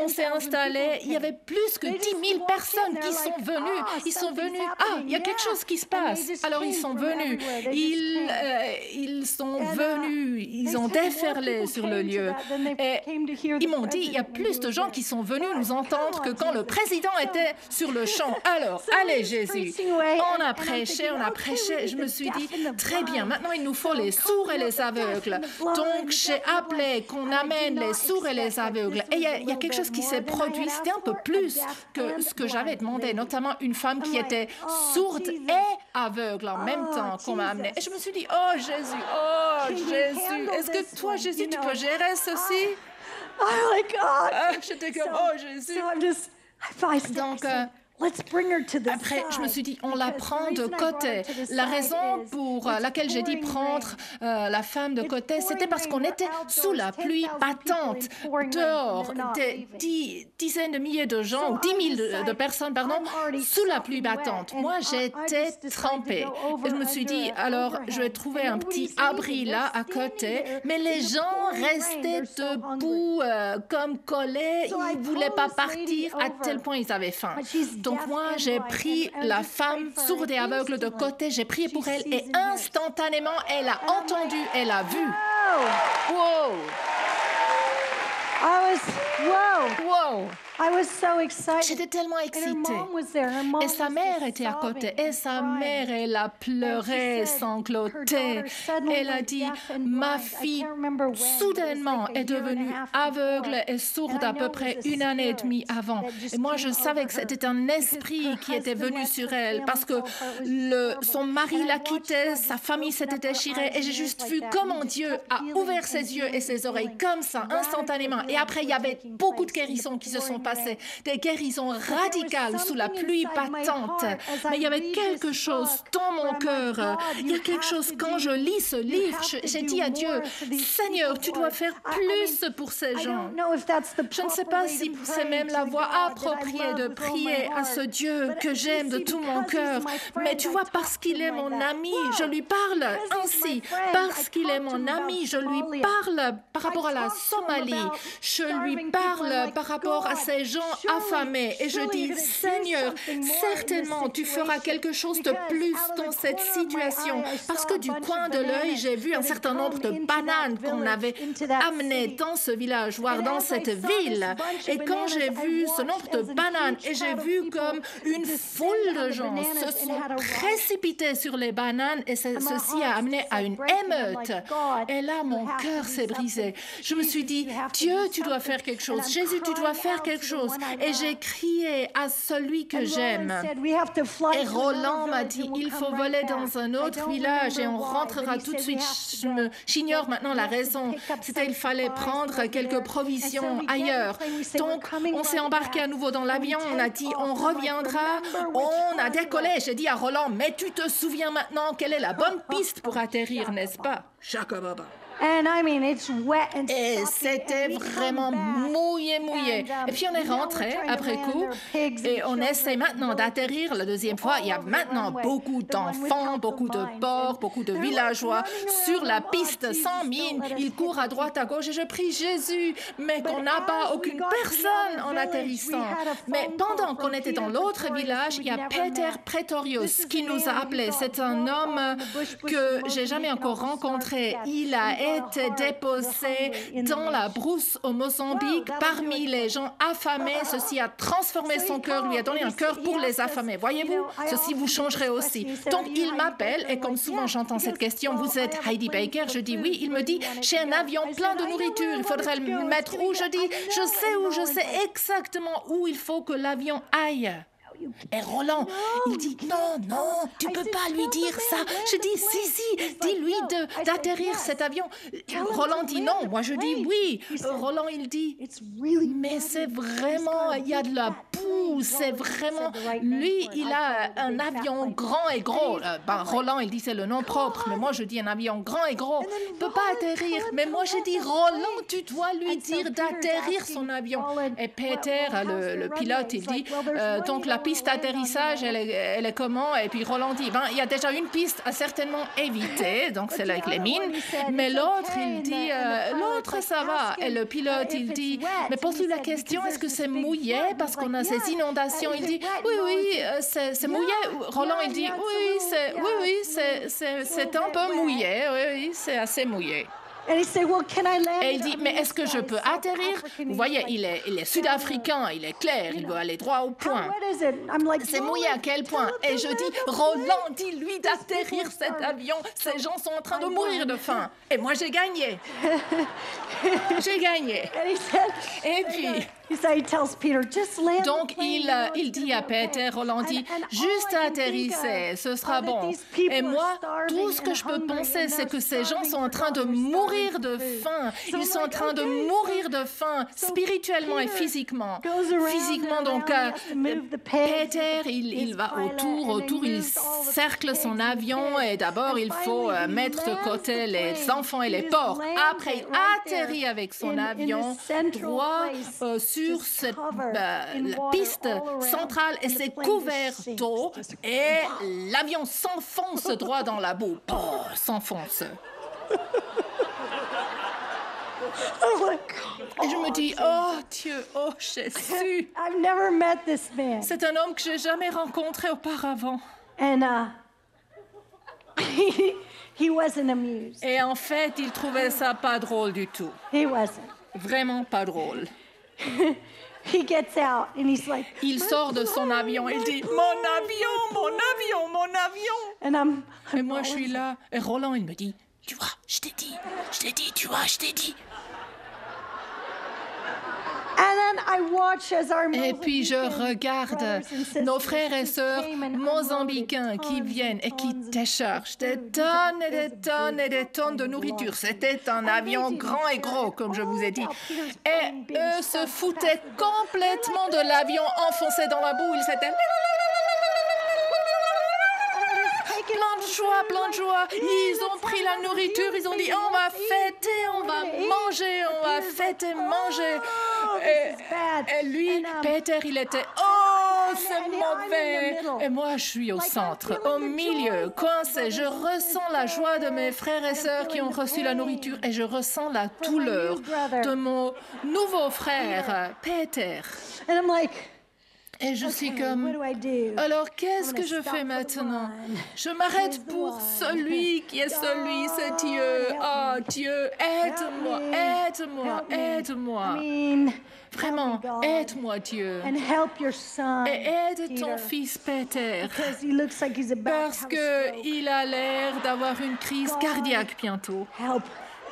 on s'est installé, il y avait plus que 10 000 personnes qui sont venues, ils sont venus, ah, il y a quelque chose qui se passe, alors ils sont venus, ils sont venus, ils ont déferlé sur le lieu, et ils m'ont dit, il y a plus de gens qui sont venus nous entendre que quand le président était sur le champ. Alors, allez Jésus, on a prêché, je me suis dit, très bien, maintenant il nous faut les sourds et les aveugles. Donc j'ai appelé qu'on amène les sourds et les aveugles. Et il y a quelque chose qui s'est produit, c'était un peu plus que ce que j'avais demandé, notamment une femme qui était sourde et aveugle en même temps qu'on m'a amené. Et je me suis dit, oh Jésus, est-ce que toi Jésus, tu peux gérer ceci? Oh my God. J'étais comme, oh Jésus. So I'm just, I Donc, Après, je me suis dit, on la prend de côté. La raison pour laquelle j'ai dit prendre la femme de côté, c'était parce qu'on était sous la pluie battante. Dehors, des dizaines de milliers de gens, ou 10 000 de personnes, pardon, sous la pluie battante. Moi, j'étais trempée. Et je me suis dit, alors, je vais trouver un petit abri là, à côté. Mais les gens restaient debout, comme collés. Ils ne voulaient pas partir, à tel point ils avaient faim. Donc moi, j'ai pris la femme sourde et aveugle de côté, j'ai prié pour elle et instantanément, elle a entendu, elle a vu. Wow! Wow! J'étais tellement excitée. Et sa mère était à côté. Et sa mère, elle a pleuré, sangloté. Elle a dit, ma fille, soudainement, est devenue aveugle et sourde à peu près 1 année et demie avant. Et moi, je savais que c'était un esprit qui était venu sur elle parce que son mari l'a quittée, sa famille s'était déchirée. Et j'ai juste vu comment Dieu a ouvert ses yeux et ses oreilles comme ça, instantanément. Et après, il y avait beaucoup de guérisons qui se sont passées. Des guérisons radicales sous la pluie battante. Mais il y avait quelque chose dans mon cœur. Il y a quelque chose, quand je lis ce livre, j'ai dit à Dieu, Seigneur, tu dois faire plus pour ces gens. Je ne sais pas si c'est même la voie appropriée de prier à ce Dieu que j'aime de tout mon cœur. Mais tu vois, parce qu'il est mon ami, je lui parle ainsi. Parce qu'il est mon ami, je lui parle par rapport à la Somalie. Je lui parle par rapport à ces gens affamés. Et je dis, Seigneur, certainement, tu feras quelque chose de plus dans cette situation. Parce que du coin de l'œil, j'ai vu un certain nombre de bananes qu'on avait amenées dans ce village, voire dans cette ville. Et quand j'ai vu ce nombre de bananes, et j'ai vu comme une foule de gens se sont précipités sur les bananes, et ceci a amené à une émeute. Et là, mon cœur s'est brisé. Je me suis dit, Dieu, tu dois faire quelque chose. Jésus, tu dois faire quelque chose. Et j'ai crié à celui que j'aime. Et Roland m'a dit, il faut voler dans un autre village et on rentrera tout de suite. J'ignore maintenant la raison. C'était il fallait prendre quelques provisions ailleurs. Donc, on s'est embarqué à nouveau dans l'avion. On a dit, on reviendra. On a décollé. J'ai dit à Roland, mais tu te souviens maintenant quelle est la bonne piste pour atterrir, n'est-ce pas? Jacobaba. Et c'était vraiment mouillé. Et puis on est rentré après coup et on essaie maintenant d'atterrir la deuxième fois. Il y a maintenant beaucoup d'enfants, beaucoup de porcs, beaucoup de villageois sur la piste sans mine. Ils courent à droite, à gauche et je prie Jésus, mais qu'on n'a pas aucune personne en atterrissant. Mais pendant qu'on était dans l'autre village, il y a Peter Pretorius qui nous a appelés. C'est un homme que j'ai jamais encore rencontré. Il a été déposé dans la brousse au Mozambique parmi les gens affamés. Ceci a transformé son cœur, lui a donné un cœur pour les affamés. Voyez-vous, ceci vous changerait aussi. Donc, il m'appelle et comme souvent j'entends cette question, vous êtes Heidi Baker? Je dis oui. Il me dit, j'ai un avion plein de nourriture, il faudrait le mettre où? Je dis, je sais exactement où il faut que l'avion aille. Et Roland, il dit, non, tu peux pas lui dire ça. Je dis, si, dis-lui d'atterrir cet avion. Roland dit non, moi je dis oui. Roland, il dit, mais c'est vraiment, il y a de la boue, c'est vraiment, lui, il a un avion grand et gros. Roland, il dit, c'est le nom propre, mais moi je dis un avion grand et gros. Il ne peut pas atterrir. Mais moi je dis, Roland, tu dois lui dire d'atterrir son avion. Et Peter, le pilote, il dit, donc la piste d'atterrissage, elle est comment? Et puis Roland dit, il y a déjà une piste à certainement éviter, donc c'est là avec les mines. Mais l'autre, il dit, l'autre, ça va. Et le pilote, il dit, mais pose-lui la question, est-ce que c'est mouillé parce qu'on a ces inondations? Il dit, oui, c'est mouillé. Roland, il dit, oui, c'est un peu mouillé, oui, c'est assez mouillé. Et il dit, mais est-ce que je peux atterrir? Vous voyez, il est sud-africain, il est clair, il veut aller droit au point. C'est mouillé à quel point? Et je dis, Roland, dis-lui d'atterrir cet avion, ces gens sont en train de mourir de faim. Et moi, j'ai gagné. J'ai gagné. Et puis, So he tells Peter, just land Donc, the plane, il dit à Peter, Roland dit, juste atterrissez, ce sera bon. Et moi, tout ce que je peux penser, c'est que ces gens sont en train de mourir de faim. Ils sont en train de mourir de faim, spirituellement et physiquement. Physiquement, donc, Peter, il va autour, il cercle son avion et d'abord, il faut mettre de côté les enfants et les porcs. Après, il atterrit avec son avion droit sur la piste centrale et c'est couvert d'eau et l'avion s'enfonce droit dans la boue. Oh, s'enfonce. Et je me dis, oh Dieu, oh Jésus. I've never met this man. C'est un homme que j'ai jamais rencontré auparavant. And he wasn't amused. Et en fait, il trouvait ça pas drôle du tout. He wasn't. Vraiment pas drôle. He gets out and he's like, Il sort de son avion, il dit, mon avion, mon avion, mon avion. and Et moi, je suis là. Et Roland, il me dit, tu vois, je t'ai dit, tu vois, je t'ai dit. And then I watch as our Et puis je Mozambican regarde brothers and sisters nos frères et just sœurs came and mozambicains unloaded qui tons viennent et and qui tons of déchargent des food. tonnes et des tonnes et des tonnes de nourriture. C'était un avion grand et gros, comme je vous ai dit. Et eux se foutaient complètement de l'avion enfoncé dans la boue. Ils s'étaient... Plein de joie. Ils ont pris la nourriture, ils ont dit, on va fêter, on va manger, on va fêter, manger. Et lui, Peter, il était, oh, c'est mauvais. Et moi, je suis au centre, au milieu, coincé. Je ressens la joie de mes frères et sœurs qui ont reçu la nourriture et je ressens la douleur de mon nouveau frère, Peter. And I'm like, Et je suis okay, comme, what do I do? alors qu'est-ce I'm que gonna je stop fais for the maintenant? one. Je m'arrête pour celui qui est celui, c'est Dieu. Oh Dieu, aide-moi, aide-moi, aide-moi. I mean, Vraiment, aide-moi Dieu. and help your son, Et aide ton Peter, fils Peter. because he looks like he's about Parce to have a stroke. qu'il a l'air d'avoir une crise cardiaque bientôt. Help.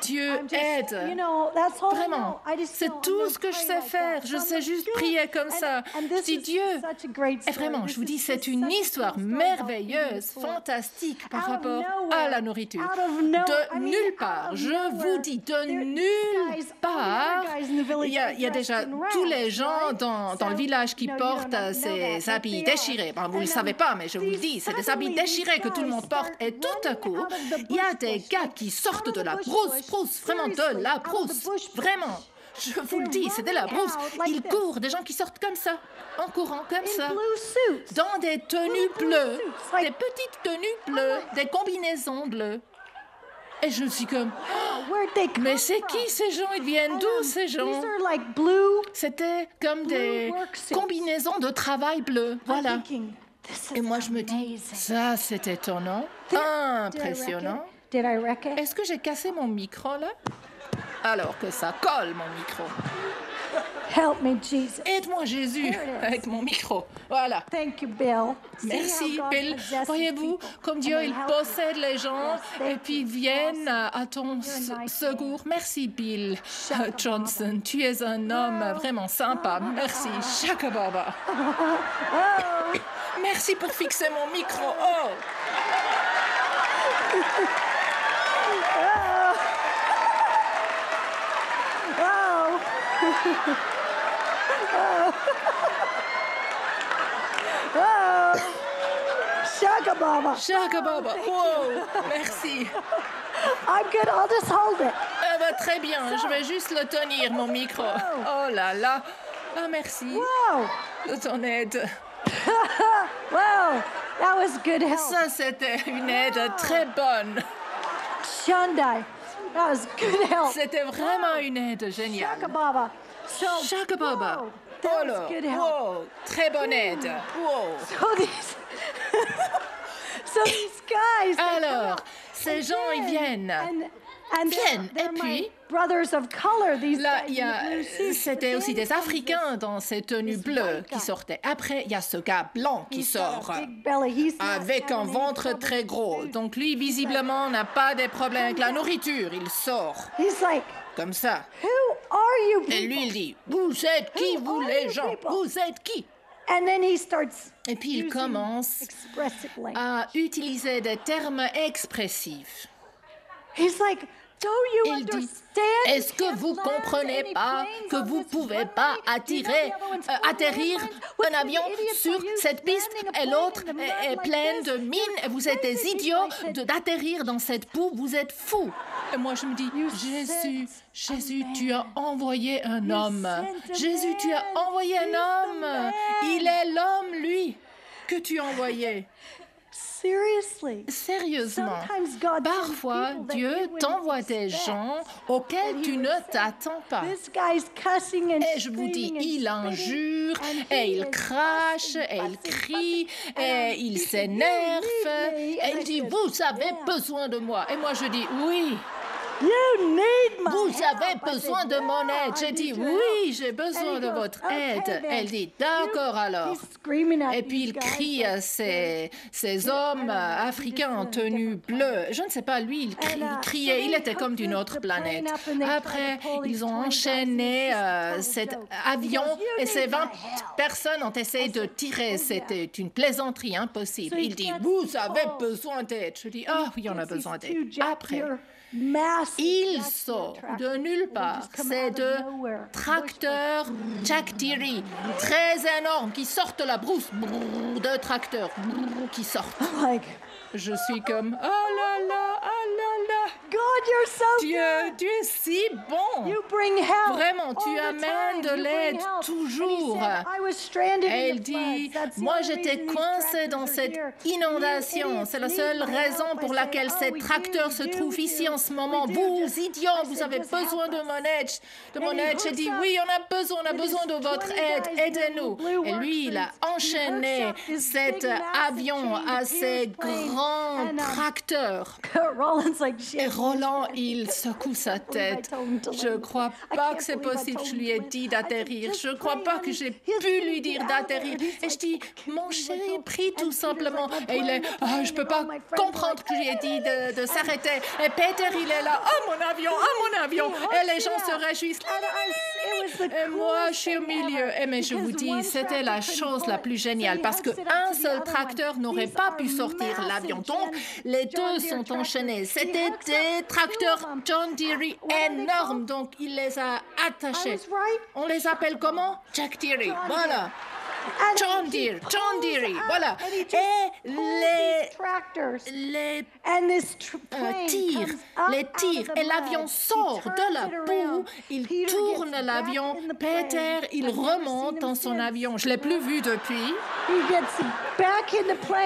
Dieu I'm just, aide. you know, that's all I Vraiment, know. I just c'est know I'm tout gonna ce que je pray sais like faire. that. Je I'm sais like, juste Dieu, prier comme ça. and Je this dis is Dieu. such a great Et story. vraiment, This je vous dis, is c'est just une such a histoire cool story about merveilleuse, being fantastique par Out of rapport nowhere, à la nourriture. out of nowhere, De I mean, nulle out part, of je nowhere, vous dis, de there- nulle guys, all the part. other guys in the village Il y a are déjà dressed in tous les rags, gens right? dans le So, village qui no, you portent don't know ces that, but habits they are. déchirés. Bon, vous ne le And, savez pas, mais je vous le these dis, c'est des habits suddenly, déchirés que these tout le monde guys porte. start Et tout à running coup, out of the il y a bush des bush, gars like, qui sortent out de of the la bush brousse, bush, vraiment de seriously, la out of the brousse, bush bush. vraiment. Je vous le dis, c'est de la brousse. Ils courent, des gens qui sortent comme ça, en courant comme ça, In blue suits. dans des tenues bleues, like- des petites tenues bleues, des combinaisons bleues. Et je suis comme, Where'd they come mais c'est from? qui ces gens? Ils viennent d'où ces gens? These are like blue. C'était comme des work suits. combinaisons de travail bleues. Voilà. I'm thinking, this Et is moi, je me dis, amazing. ça, c'est étonnant, Did I impressionnant. wreck it? Did I wreck it? Est-ce que j'ai cassé mon micro, là? Alors que ça colle, mon micro. Help me, Jesus. Aide-moi, Jésus, There it is. avec mon micro. Voilà. Thank you, Bill. See Merci, how God Bill. possesses Voyez-vous, people comme and Dieu, they il help possède les gens Yes, thank et puis you. viennent à ton You're a nice secours. Merci, Bill Shaka Johnson. Tu es un homme vraiment sympa. Merci, Shaka Baba. Oh, Merci pour fixer mon micro. Oh! oh. Oh. Shaka Baba. Shaka Baba. Wow! Merci. I'm good. I'll just hold it. Eh ben, très bien, je vais juste le tenir, mon micro. Oh là là. Ah, merci Whoa. de ton aide. Whoa. That was good help. Ça, c'était une aide très bonne. Shundai. That was good help. C'était vraiment une aide Shaka géniale. Baba. So, Shaka Baba. whoa, that Oh was là. good help. Wow. Très bonne aide. Wow. So these, so these guys. they come Alors, out ces and gens, ils viennent. And Viennent, they're et my puis, brothers of color. These Là, guys il y in a, the blue suits. c'était But aussi then des comes Africains dans ces tenues this bleues white qui guy. sortaient. Après, il y a ce gars blanc qui He's got a sort big belly. He's not avec un having any ventre trouble très with gros. food. Donc lui, visiblement, n'a pas des problèmes avec la nourriture. Il sort He's like, comme ça. who are you Et lui, il people? dit, vous êtes qui, vous Who les are you gens? people? Vous êtes qui? And then he starts Et puis il using commence expressive language. à utiliser des termes expressifs. He's like, don't you Il dit, understand? est-ce que vous comprenez pas que vous pouvez pas atterrir un avion sur cette piste et l'autre est pleine de mines et vous êtes des idiots d'atterrir dans cette boue, vous êtes fous. Et moi je me dis, Jésus, tu as envoyé un homme. Jésus, tu as envoyé un homme. Il est l'homme, lui, que tu as envoyé. Seriously. Sérieusement, Sometimes God parfois sends people that Dieu you wouldn't t'envoie des expect. gens auxquels tu ne t'attends pas. This guy's cussing and Et je vous dis, screaming and il spitting, injure, and et he il is crache, fussing, et il fussing, crie, fussing. et And il he said, s'énerve, "You need me." et And il I dit, said, vous avez "Yeah. besoin de moi. Et moi je dis, oui, You need my vous help. avez I besoin said, de mon "Yeah, aide. I J'ai dit, need your oui, help." j'ai besoin And he de goes, votre "Okay, aide. then." Elle dit, d'accord alors. He's screaming at Et puis il these guys crie like à ces hommes africains en tenue bleue. Je ne sais pas, lui, il criait, il était comme d'une autre planète. Après, ils ont enchaîné cet avion et ces 20 personnes ont essayé de tirer. C'était une plaisanterie impossible. Il dit, vous avez besoin d'aide. Je dis, ah oui, on a besoin d'aide. Après, il sort de nulle part. C'est deux tracteurs Jack Deere très énormes qui sortent de la brousse. Deux tracteurs qui sortent. Like, Je suis comme, oh là là, oh là là. God, you're so Dieu, good. tu es si bon. You bring help. Vraiment, tu all the amènes time. de You bring l'aide help. toujours. And he said, I was stranded Elle in the dit, floods. That's the moi only j'étais reason these coincée dans tractors cette are here. inondation. You C'est la idiots seule need my raison help. pour I laquelle said, ces we tracteurs do, se we trouvent do, ici en ce moment. we do. Vous, Just- idiots, I vous said, avez just besoin help de us. mon aide. De mon And he aide. J'ai hooks dit, up oui, on a besoin de with votre his 20 aide. guys in Aidez-nous. blue Et lui, il a work suits. He enchaîné hooks up this cet big, massive avion chain à to ces Pierre's plane. grands And, tracteurs. Roland's like, shit. Et Roland, il secoue sa tête. Je ne crois pas que c'est possible. Je lui ai dit d'atterrir. Je ne crois pas que j'ai pu lui dire d'atterrir. Et je dis, mon chéri, prie tout simplement. Et il est, ah, je ne peux pas comprendre que je lui ai dit de s'arrêter. Et Peter, il est là, oh mon avion, oh mon avion. Et les gens se réjouissent. Et moi, je suis au milieu. Et mais je vous dis, c'était la chose la plus géniale parce qu'un seul tracteur n'aurait pas pu sortir l'avion. Donc, les deux sont enchaînés. C'était des tracteurs John Deere énormes. Donc, il les a attachés. On les appelle comment? Jack Deere. Voilà. John Deere, voilà. Et les tirs, et l'avion sort de la boue, il tourne l'avion, Peter, il remonte dans son avion. Je ne l'ai plus vu depuis.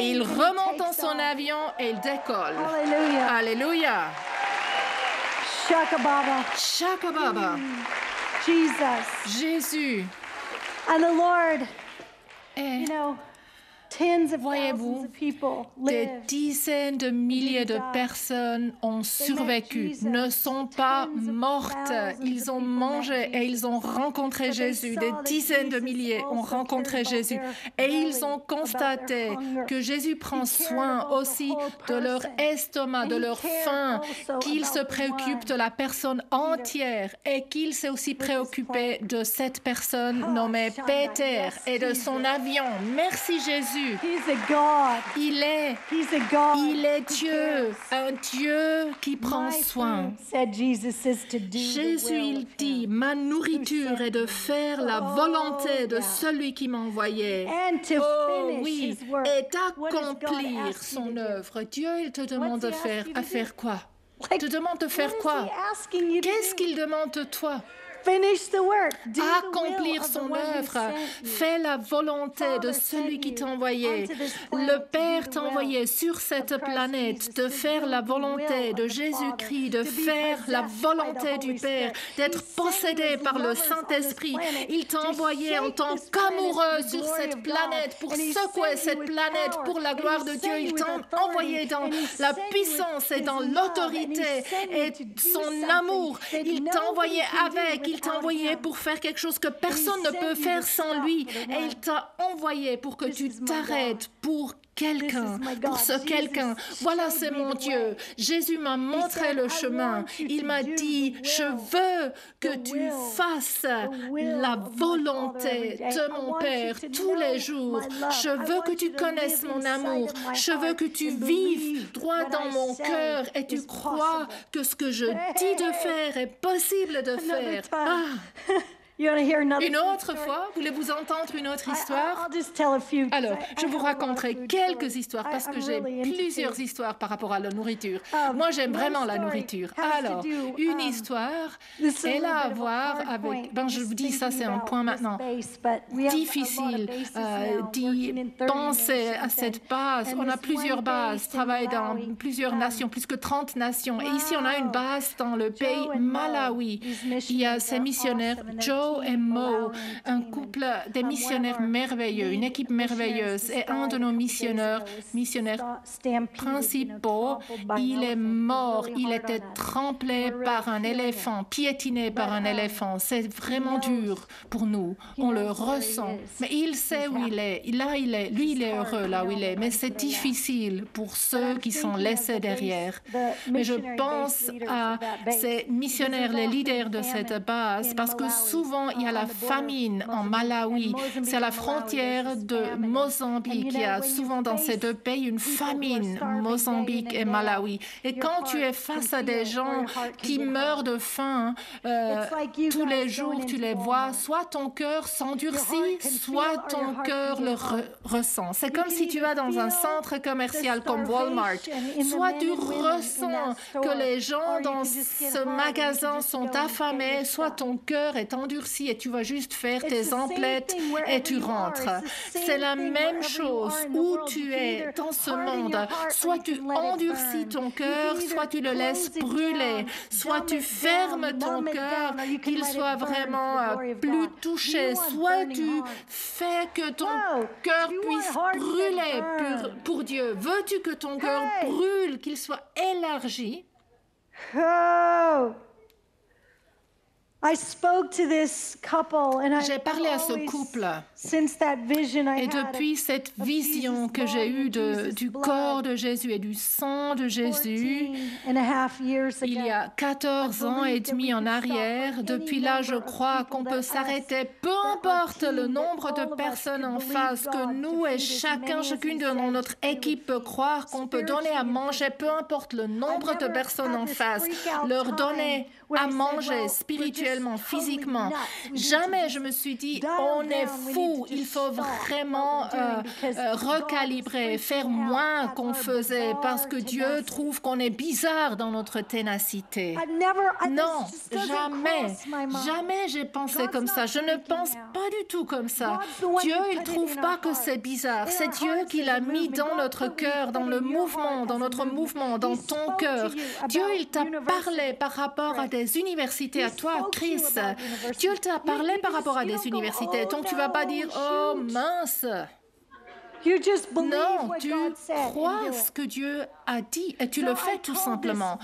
Il remonte dans son avion et il décolle. Hallelujah. Alléluia. Shakababa. Shakababa. Jesus. Jésus. And the Lord, Et you know, tens of voyez-vous, thousands of people des live. dizaines de milliers de personnes ont survécu, ne sont pas mortes. Ils ont mangé et ils ont rencontré Jésus. Des dizaines de milliers ont rencontré Jésus. Et ils ont constaté que Jésus prend soin aussi de leur estomac, de leur faim, qu'il se préoccupe de la personne entière et qu'il s'est aussi préoccupé de cette personne nommée Peter et de son avion. Merci Jésus. He's a God. Il est Dieu, un Dieu qui prend soin. Jésus, il dit, ma nourriture est de faire la volonté de celui qui m'a envoyé. Oh oui, et d'accomplir son œuvre. Dieu, il te demande de faire, à faire quoi? Il te demande de faire quoi? Qu'est-ce qu'il demande de toi? Accomplir son œuvre, fais la volonté de celui qui t'a envoyé. Le Père t'a envoyé sur cette planète de faire la volonté de Jésus-Christ, de faire la volonté du Père, d'être possédé par le Saint-Esprit. Il t'a envoyé en tant qu'amoureux sur cette planète pour secouer cette planète pour la gloire de Dieu. Il t'a envoyé dans la puissance et dans l'autorité et son amour. Il t'a envoyé avec. Il t'a envoyé pour faire quelque chose que personne ne peut faire sans lui. Et il t'a envoyé pour que tu t'arrêtes, pour quelqu'un, pour ce quelqu'un. Voilà, c'est mon Dieu. Jésus m'a montré le chemin. Il m'a dit, je veux que tu fasses la volonté de mon Père tous les jours. Je veux que tu connaisses mon amour. Je veux que tu vives droit dans mon cœur et tu crois que ce que je dis de faire est possible de faire. Ah. Une autre fois, voulez-vous entendre une autre histoire? Alors, je vous raconterai quelques histoires parce que j'ai plusieurs histoires par rapport à la nourriture. Moi, j'aime vraiment la nourriture. Alors, une histoire, elle a à voir avec... Ben, je vous dis, ça, c'est un point maintenant difficile d'y penser à cette base. On a plusieurs bases, travaille dans plusieurs nations, plus que 30 nations. Et ici, on a une base dans le pays Malawi. Il y a ces missionnaires, Joe et Mo, un couple de missionnaires merveilleux, une équipe merveilleuse. Et un de nos missionnaires principaux, il est mort. Il était trempé par un éléphant, piétiné par un éléphant. C'est vraiment dur pour nous. On le ressent. Mais il sait où il est. Là, il est. Lui, il est heureux là où il est. Mais c'est difficile pour ceux qui sont laissés derrière. Mais je pense à ces missionnaires, les leaders de cette base, parce que souvent, il y a la famine en Malawi. C'est à la frontière de Mozambique. Il y a souvent dans ces deux pays une famine, Mozambique et Malawi. Et quand tu es face à des gens qui meurent de faim, tous les jours, tu les vois, soit ton cœur s'endurcit, soit ton cœur le ressent. C'est comme si tu vas dans un centre commercial comme Walmart. Soit tu ressens que les gens dans ce magasin sont affamés, soit ton cœur est endurci et tu vas juste faire tes emplettes et tu rentres. C'est la même chose où tu es dans ce monde. Soit tu endurcis ton cœur, soit tu le laisses brûler, soit tu fermes ton cœur, qu'il soit vraiment plus touché, soit tu fais que ton cœur puisse brûler pour Dieu. Veux-tu que ton cœur brûle, qu'il soit élargi? J'ai parlé à ce couple et depuis cette vision que j'ai eue du corps de Jésus et du sang de Jésus, il y a 14 ans et demi en arrière, depuis là, je crois qu'on peut s'arrêter, peu importe le nombre de personnes en face, que nous et chacune de notre équipe peut croire qu'on peut donner à manger, peu importe le nombre de personnes en face, leur donner à manger spirituellement, physiquement. Jamais je me suis dit, on est fou, il faut vraiment recalibrer, faire moins qu'on faisait parce que Dieu trouve qu'on est bizarre dans notre ténacité. Non, jamais j'ai pensé comme ça. Je ne pense pas du tout comme ça. Dieu, il ne trouve pas que c'est bizarre. C'est Dieu qui l'a mis dans notre cœur, dans le mouvement, dans notre mouvement, dans ton cœur. Dieu, il t'a parlé par rapport à des universités, à toi, Chris. Dieu t'a parlé par rapport à des universités. Donc, tu ne vas pas dire, oh mince. Non, tu crois ce que Dieu a dit et tu le fais tout simplement.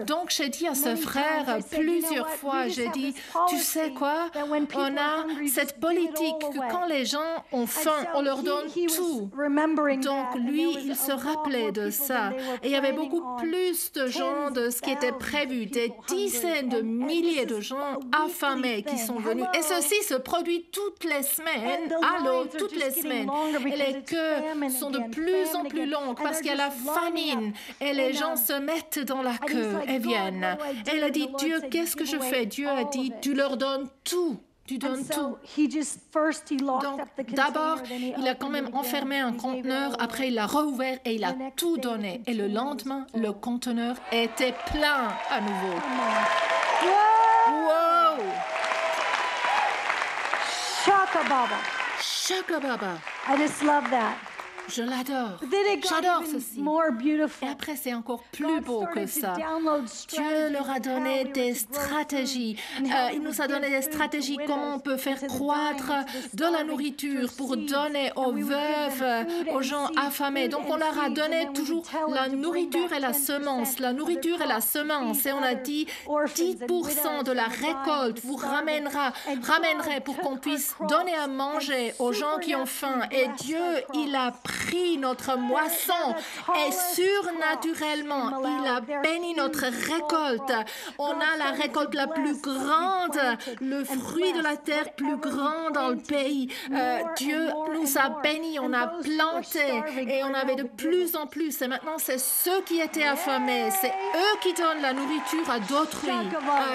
Donc, j'ai dit à ce frère plusieurs fois, j'ai dit, tu sais quoi, on a cette politique que quand les gens ont faim, on leur donne tout. Donc, lui, il se rappelait de ça. Et il y avait beaucoup plus de gens de ce qui était prévu, des dizaines de milliers de gens affamés qui sont venus. Et ceci se produit toutes les semaines. Allô, toutes les semaines. Et les queues sont de plus en plus longues parce qu'il y a la famine et les gens se mettent dans la queue et viennent. Et il a dit, Dieu, qu'est-ce que je fais? Dieu a dit, tu leur donnes tout. Tu donnes tout. Donc, d'abord, il a quand même enfermé un conteneur, après il l'a rouvert et il a tout donné. Et le lendemain, le conteneur était plein à nouveau. Wow! Shaka Baba. Shaka Baba. I just love that. Je l'adore. J'adore ceci. Et après, c'est encore plus beau que ça. Dieu leur a donné des stratégies. Il nous a donné des stratégies comment on peut faire croître de la nourriture pour donner aux veuves, aux gens affamés. Donc, on leur a donné toujours la nourriture et la semence. La nourriture et la semence. Et on a dit 10% de la récolte vous ramènerait pour qu'on puisse donner à manger aux gens qui ont faim. Et Dieu, il a pris notre moisson et surnaturellement, il a béni notre récolte. On a la récolte la plus grande, le fruit de la terre plus grand dans le pays. Dieu nous a bénis, on a planté et on avait de plus en plus. Et maintenant, c'est ceux qui étaient affamés, c'est eux qui donnent la nourriture à d'autrui.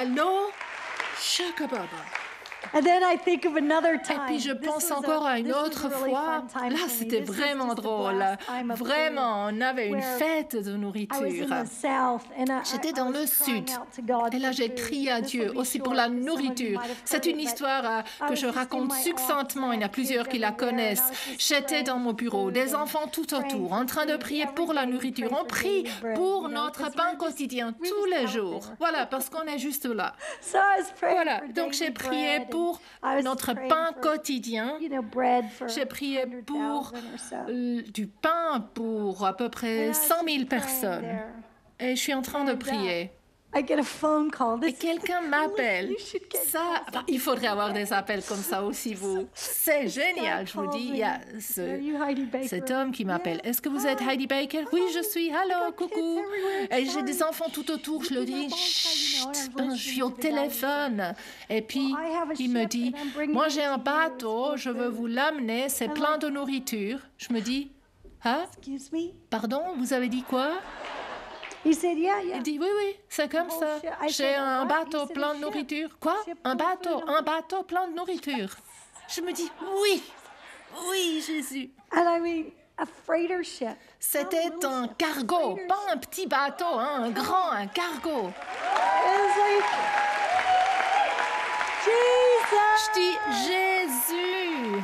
Allô? Shakababa. And then I think of another Et time. puis je pense encore à une autre fois. Là, c'était vraiment drôle. Vraiment, on avait une fête de nourriture. J'étais dans le sud. Et là, j'ai crié à Dieu aussi pour la nourriture. C'est une histoire que je raconte succinctement. Il y en a plusieurs qui la connaissent. J'étais dans mon bureau, des enfants tout autour, en train de prier pour la nourriture. On prie pour notre pain quotidien tous les jours. Voilà, parce qu'on est juste là. Voilà, donc j'ai prié pour notre pain quotidien. J'ai prié pour du pain pour à peu près 100 000 personnes. Et je suis en train de prier. Et quelqu'un m'appelle. Il faudrait avoir des appels comme ça aussi, vous. C'est génial, je vous dis. Il y a cet homme qui m'appelle. Est-ce que vous êtes Heidi Baker? Oui, je suis. Allô, coucou. Et j'ai des enfants tout autour. Je le dis, chut, je suis au téléphone. Et puis, il me dit, moi j'ai un bateau, je veux vous l'amener, c'est plein de nourriture. Je me dis, hein? Pardon, vous avez dit quoi? Il dit, oui, c'est comme ça. J'ai un bateau plein de nourriture. Quoi? Un bateau plein de nourriture. Je me dis, oui, Jésus. C'était un cargo, pas un petit bateau, hein, un cargo. Je dis, Jésus.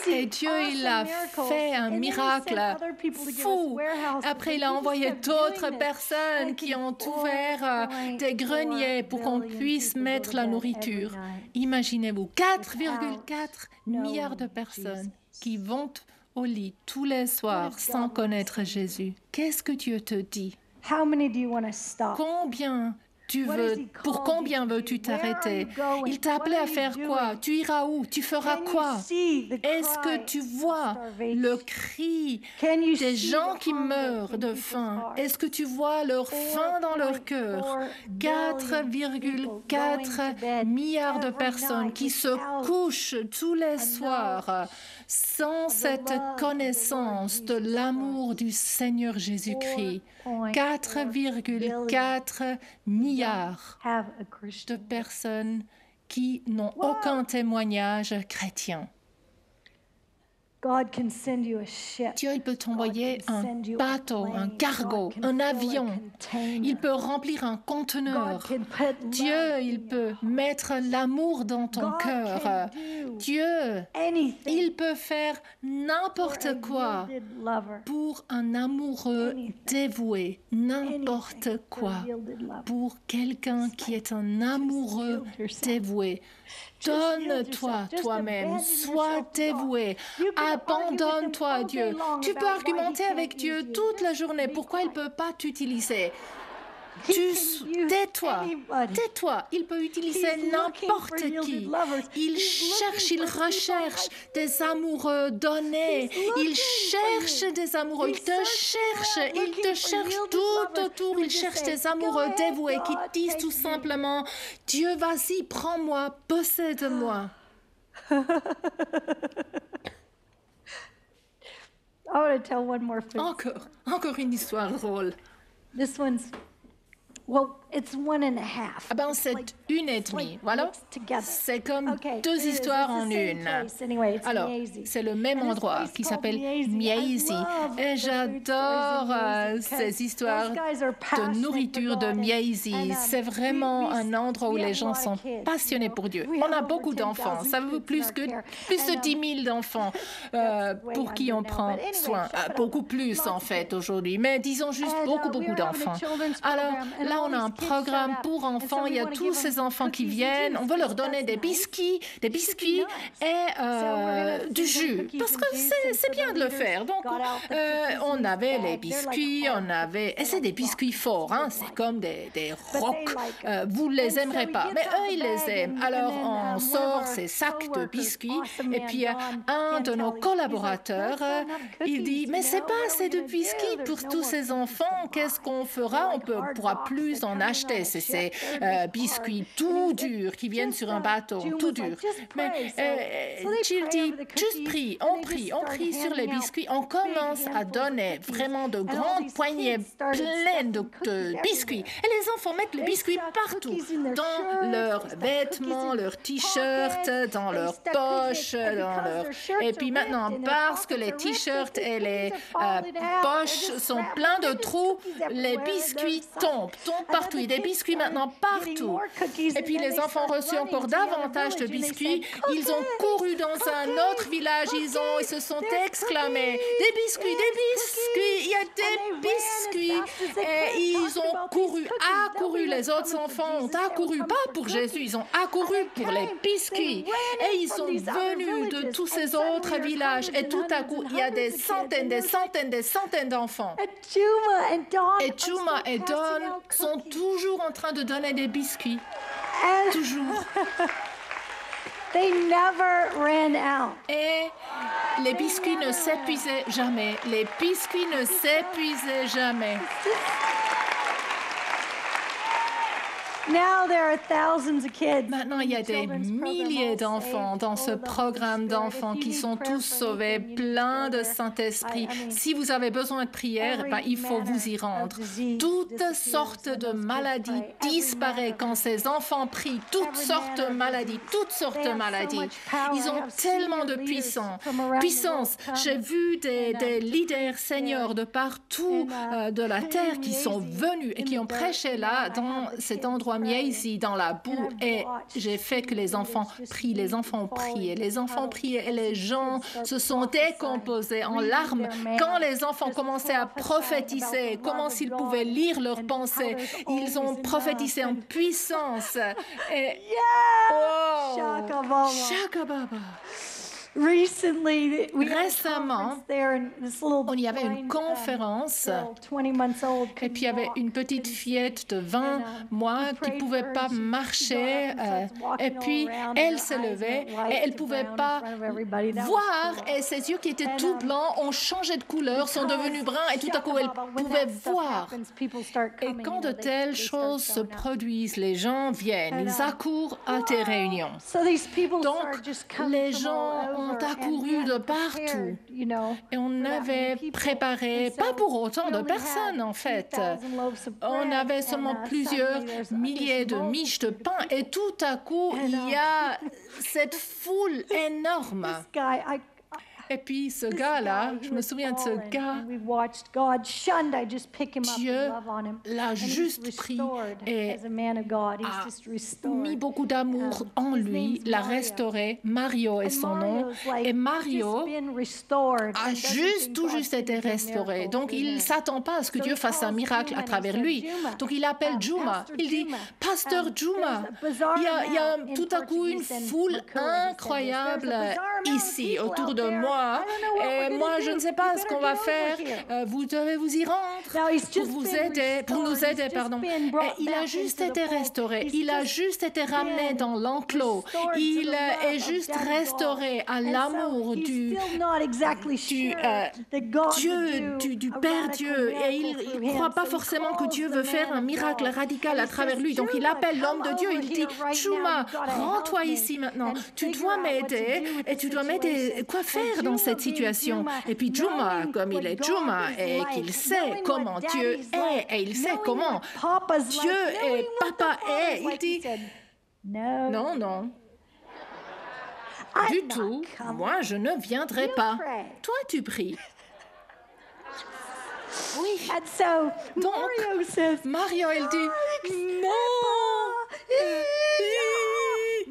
Et Dieu, il a fait un miracle fou. Après, il a envoyé d'autres personnes qui ont ouvert des greniers pour qu'on puisse mettre la nourriture. Imaginez-vous, 4,4 milliards de personnes qui vont au lit tous les soirs sans connaître Jésus. Qu'est-ce que Dieu te dit? Pour combien veux-tu t'arrêter? Il t'a appelé à faire quoi? Tu iras où? Tu feras quoi? Est-ce que tu vois le cri des gens qui meurent de faim? Est-ce que tu vois leur faim dans leur cœur? 4,4 milliards de personnes qui se couchent tous les soirs sans cette connaissance de l'amour du Seigneur Jésus-Christ. 4,4 milliards de personnes qui n'ont aucun témoignage chrétien. Dieu, il peut t'envoyer un bateau, un cargo, un avion. Il peut remplir un conteneur. Dieu, il peut mettre l'amour dans ton cœur. Dieu, il peut faire n'importe quoi pour un amoureux dévoué. N'importe quoi pour quelqu'un qui est un amoureux dévoué. Donne-toi toi-même, sois dévoué, abandonne-toi à Dieu. Tu peux argumenter avec Dieu toute la journée. Pourquoi il ne peut pas t'utiliser? Tais-toi, il peut utiliser n'importe qui. Il recherche des amoureux donnés. Il cherche des amoureux, il te cherche tout autour. Il cherche des amoureux dévoués qui disent tout simplement, Dieu, vas-y, prends-moi, possède-moi. Encore une histoire drôle. Ah ben, c'est 1,5. Voilà. C'est comme deux histoires en une. Alors, c'est le même endroit qui s'appelle Miazi. Et j'adore ces histoires de nourriture de Miazi. C'est vraiment un endroit où les gens sont passionnés pour Dieu. On a beaucoup d'enfants. Savez-vous, plus de 10 000 d'enfants pour qui on prend soin. Beaucoup plus, en fait, aujourd'hui. Mais disons juste beaucoup d'enfants. Alors, là, on a un programme pour enfants. Il y a tous ces enfants qui viennent. On veut leur donner des biscuits et du jus. Parce que c'est bien de le faire. Donc, on avait les biscuits, et c'est des biscuits forts, hein. C'est comme des rocs. Vous ne les aimerez pas, mais eux, ils les aiment. Alors, on sort ces sacs de biscuits et puis un de nos collaborateurs, il dit, mais c'est pas assez de biscuits pour tous ces enfants. Qu'est-ce qu'on fera? On ne pourra plus en acheter. C'est ces biscuits tout durs qui viennent sur un bateau, tout dur. Mais Jill dit, juste on prie sur les biscuits. On commence à donner vraiment de grandes poignées pleines de biscuits. Et les enfants mettent les biscuits partout, dans leurs vêtements, leurs t-shirts, dans leurs poches, Et puis maintenant, parce que les t-shirts et les poches sont pleins de trous, les biscuits tombent partout. Il y a des biscuits maintenant partout. Et puis les enfants ont reçu encore davantage de biscuits. Ils ont couru dans un autre village. Ils se sont exclamés, des biscuits, il y a des biscuits. Et ils ont accouru. Les autres enfants ont accouru, pas pour Jésus, ils ont accouru pour les biscuits. Et ils sont venus de tous ces autres villages. Et tout à coup, il y a des centaines d'enfants. Et Juma et Dawn sont toujours en train de donner des biscuits. Toujours. They never ran out. Et les biscuits ne s'épuisaient jamais. Les biscuits ne s'épuisaient jamais. Now there are thousands of kids. Maintenant, il y a des milliers d'enfants dans ce programme d'enfants qui sont tous sauvés, pleins de Saint-Esprit. Si vous avez besoin de prière, il faut vous y rendre. Toutes sortes de maladies disparaissent quand ces enfants prient. Toutes sortes de maladies. Ils ont tellement de puissance. J'ai vu des leaders seniors de partout de la terre qui sont venus et qui ont prêché là, dans cet endroit ici, dans la boue, et j'ai fait que les enfants prient. Les enfants ont prié. Et les gens se sont décomposés en larmes quand les enfants commençaient à prophétiser, comment s'ils pouvaient lire leurs pensées. Ils ont prophétisé en puissance. Et Shakababa. Récemment, il y avait une conférence et puis il y avait une petite fillette de 20 mois qui ne pouvait pas marcher et puis elle s'est levée et elle ne pouvait pas voir et ses yeux qui étaient tout blancs ont changé de couleur, sont devenus bruns et tout à coup elle pouvait voir. Et quand de telles choses se produisent, les gens viennent, ils accourent à tes réunions. Donc, les gens ont accouru de partout. Et on avait préparé, pas pour autant de personnes en fait. On avait seulement plusieurs milliers de miches de pain et tout à coup, il y a cette foule énorme. Et puis ce gars-là, je me souviens de ce gars, Dieu l'a juste pris et a mis beaucoup d'amour en lui, l'a restauré. Mario est son nom. Et Mario a tout juste été restauré. Donc il ne s'attend pas à ce que Dieu fasse un miracle à travers lui. Donc il appelle Juma. Il dit, Pasteur Juma, il y a tout à coup une foule incroyable ici autour de moi. Et moi, je ne sais pas ce qu'on va faire. Vous devez vous y rendre pour nous aider. Et il a juste été restauré. Il a juste été ramené dans l'enclos. Il est juste restauré à l'amour du Père Dieu. Et il ne croit pas forcément que Dieu veut faire un miracle radical à travers lui. Donc il appelle l'homme de Dieu. Il dit, Juma, rends-toi ici maintenant. Tu dois m'aider et tu dois m'aider. Quoi faire dans cette situation? Et puis Juma, comme il est Juma et qu'il sait comment Dieu est et il sait comment Dieu et Papa est, il dit non, du tout, moi je ne viendrai pas. Toi tu pries. Oui. Donc Mario il dit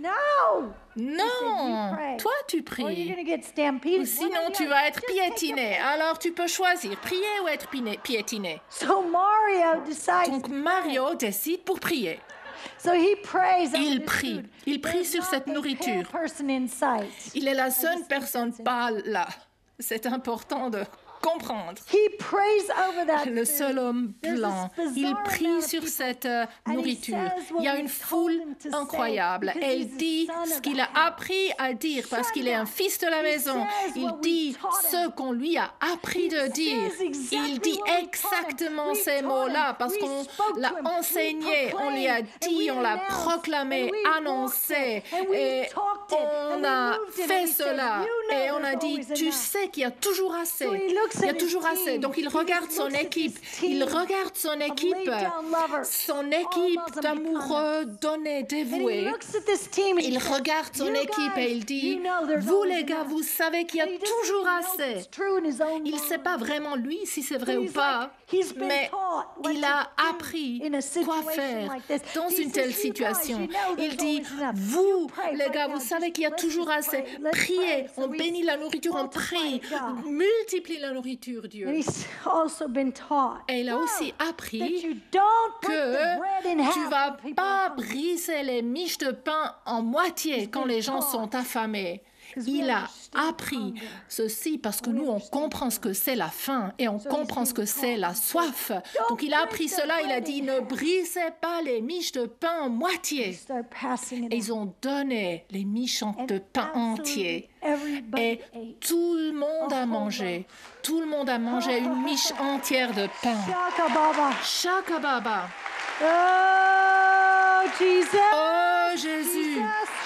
non. Non, toi tu pries. Ou sinon tu vas être piétiné. Alors tu peux choisir, prier ou être piétiné. Donc Mario décide pour prier. Il prie sur cette nourriture. Il est la seule personne pas là. C'est important de comprendre. Le seul homme blanc, il prie sur cette nourriture. Il y a une foule incroyable. Elle dit ce qu'il a appris à dire parce qu'il est un fils de la maison. Il dit ce qu'on lui a appris de dire. Il dit exactement ces mots-là parce qu'on l'a enseigné, on lui a dit, on l'a proclamé, annoncé et on a fait cela. Et on a dit, tu sais qu'il y a toujours assez. Il y a toujours assez. Donc, il regarde son équipe. Il regarde son équipe d'amoureux, donnés, dévoués. Il regarde son équipe et il dit, vous les gars, vous savez qu'il y a toujours assez. Il ne sait pas vraiment lui si c'est vrai ou pas, mais il a appris quoi faire dans une telle situation. Il dit, vous les gars, vous savez qu'il y a toujours assez. Priez, on bénit la nourriture, on prie, multiplie la nourriture, Dieu. Et il a aussi appris que tu ne vas pas briser les miches de pain en moitié quand les gens sont affamés. Il a appris ceci parce que nous, on comprend ce que c'est la faim et on comprend ce que c'est la soif. Donc, il a appris cela. Il a dit, ne brisez pas les miches de pain en moitié. Et ils ont donné les miches de pain entiers. Et tout le monde a mangé. Tout le monde a mangé une miche entière de pain. Shaka Baba. Oh, Jesus. Oh, Jésus.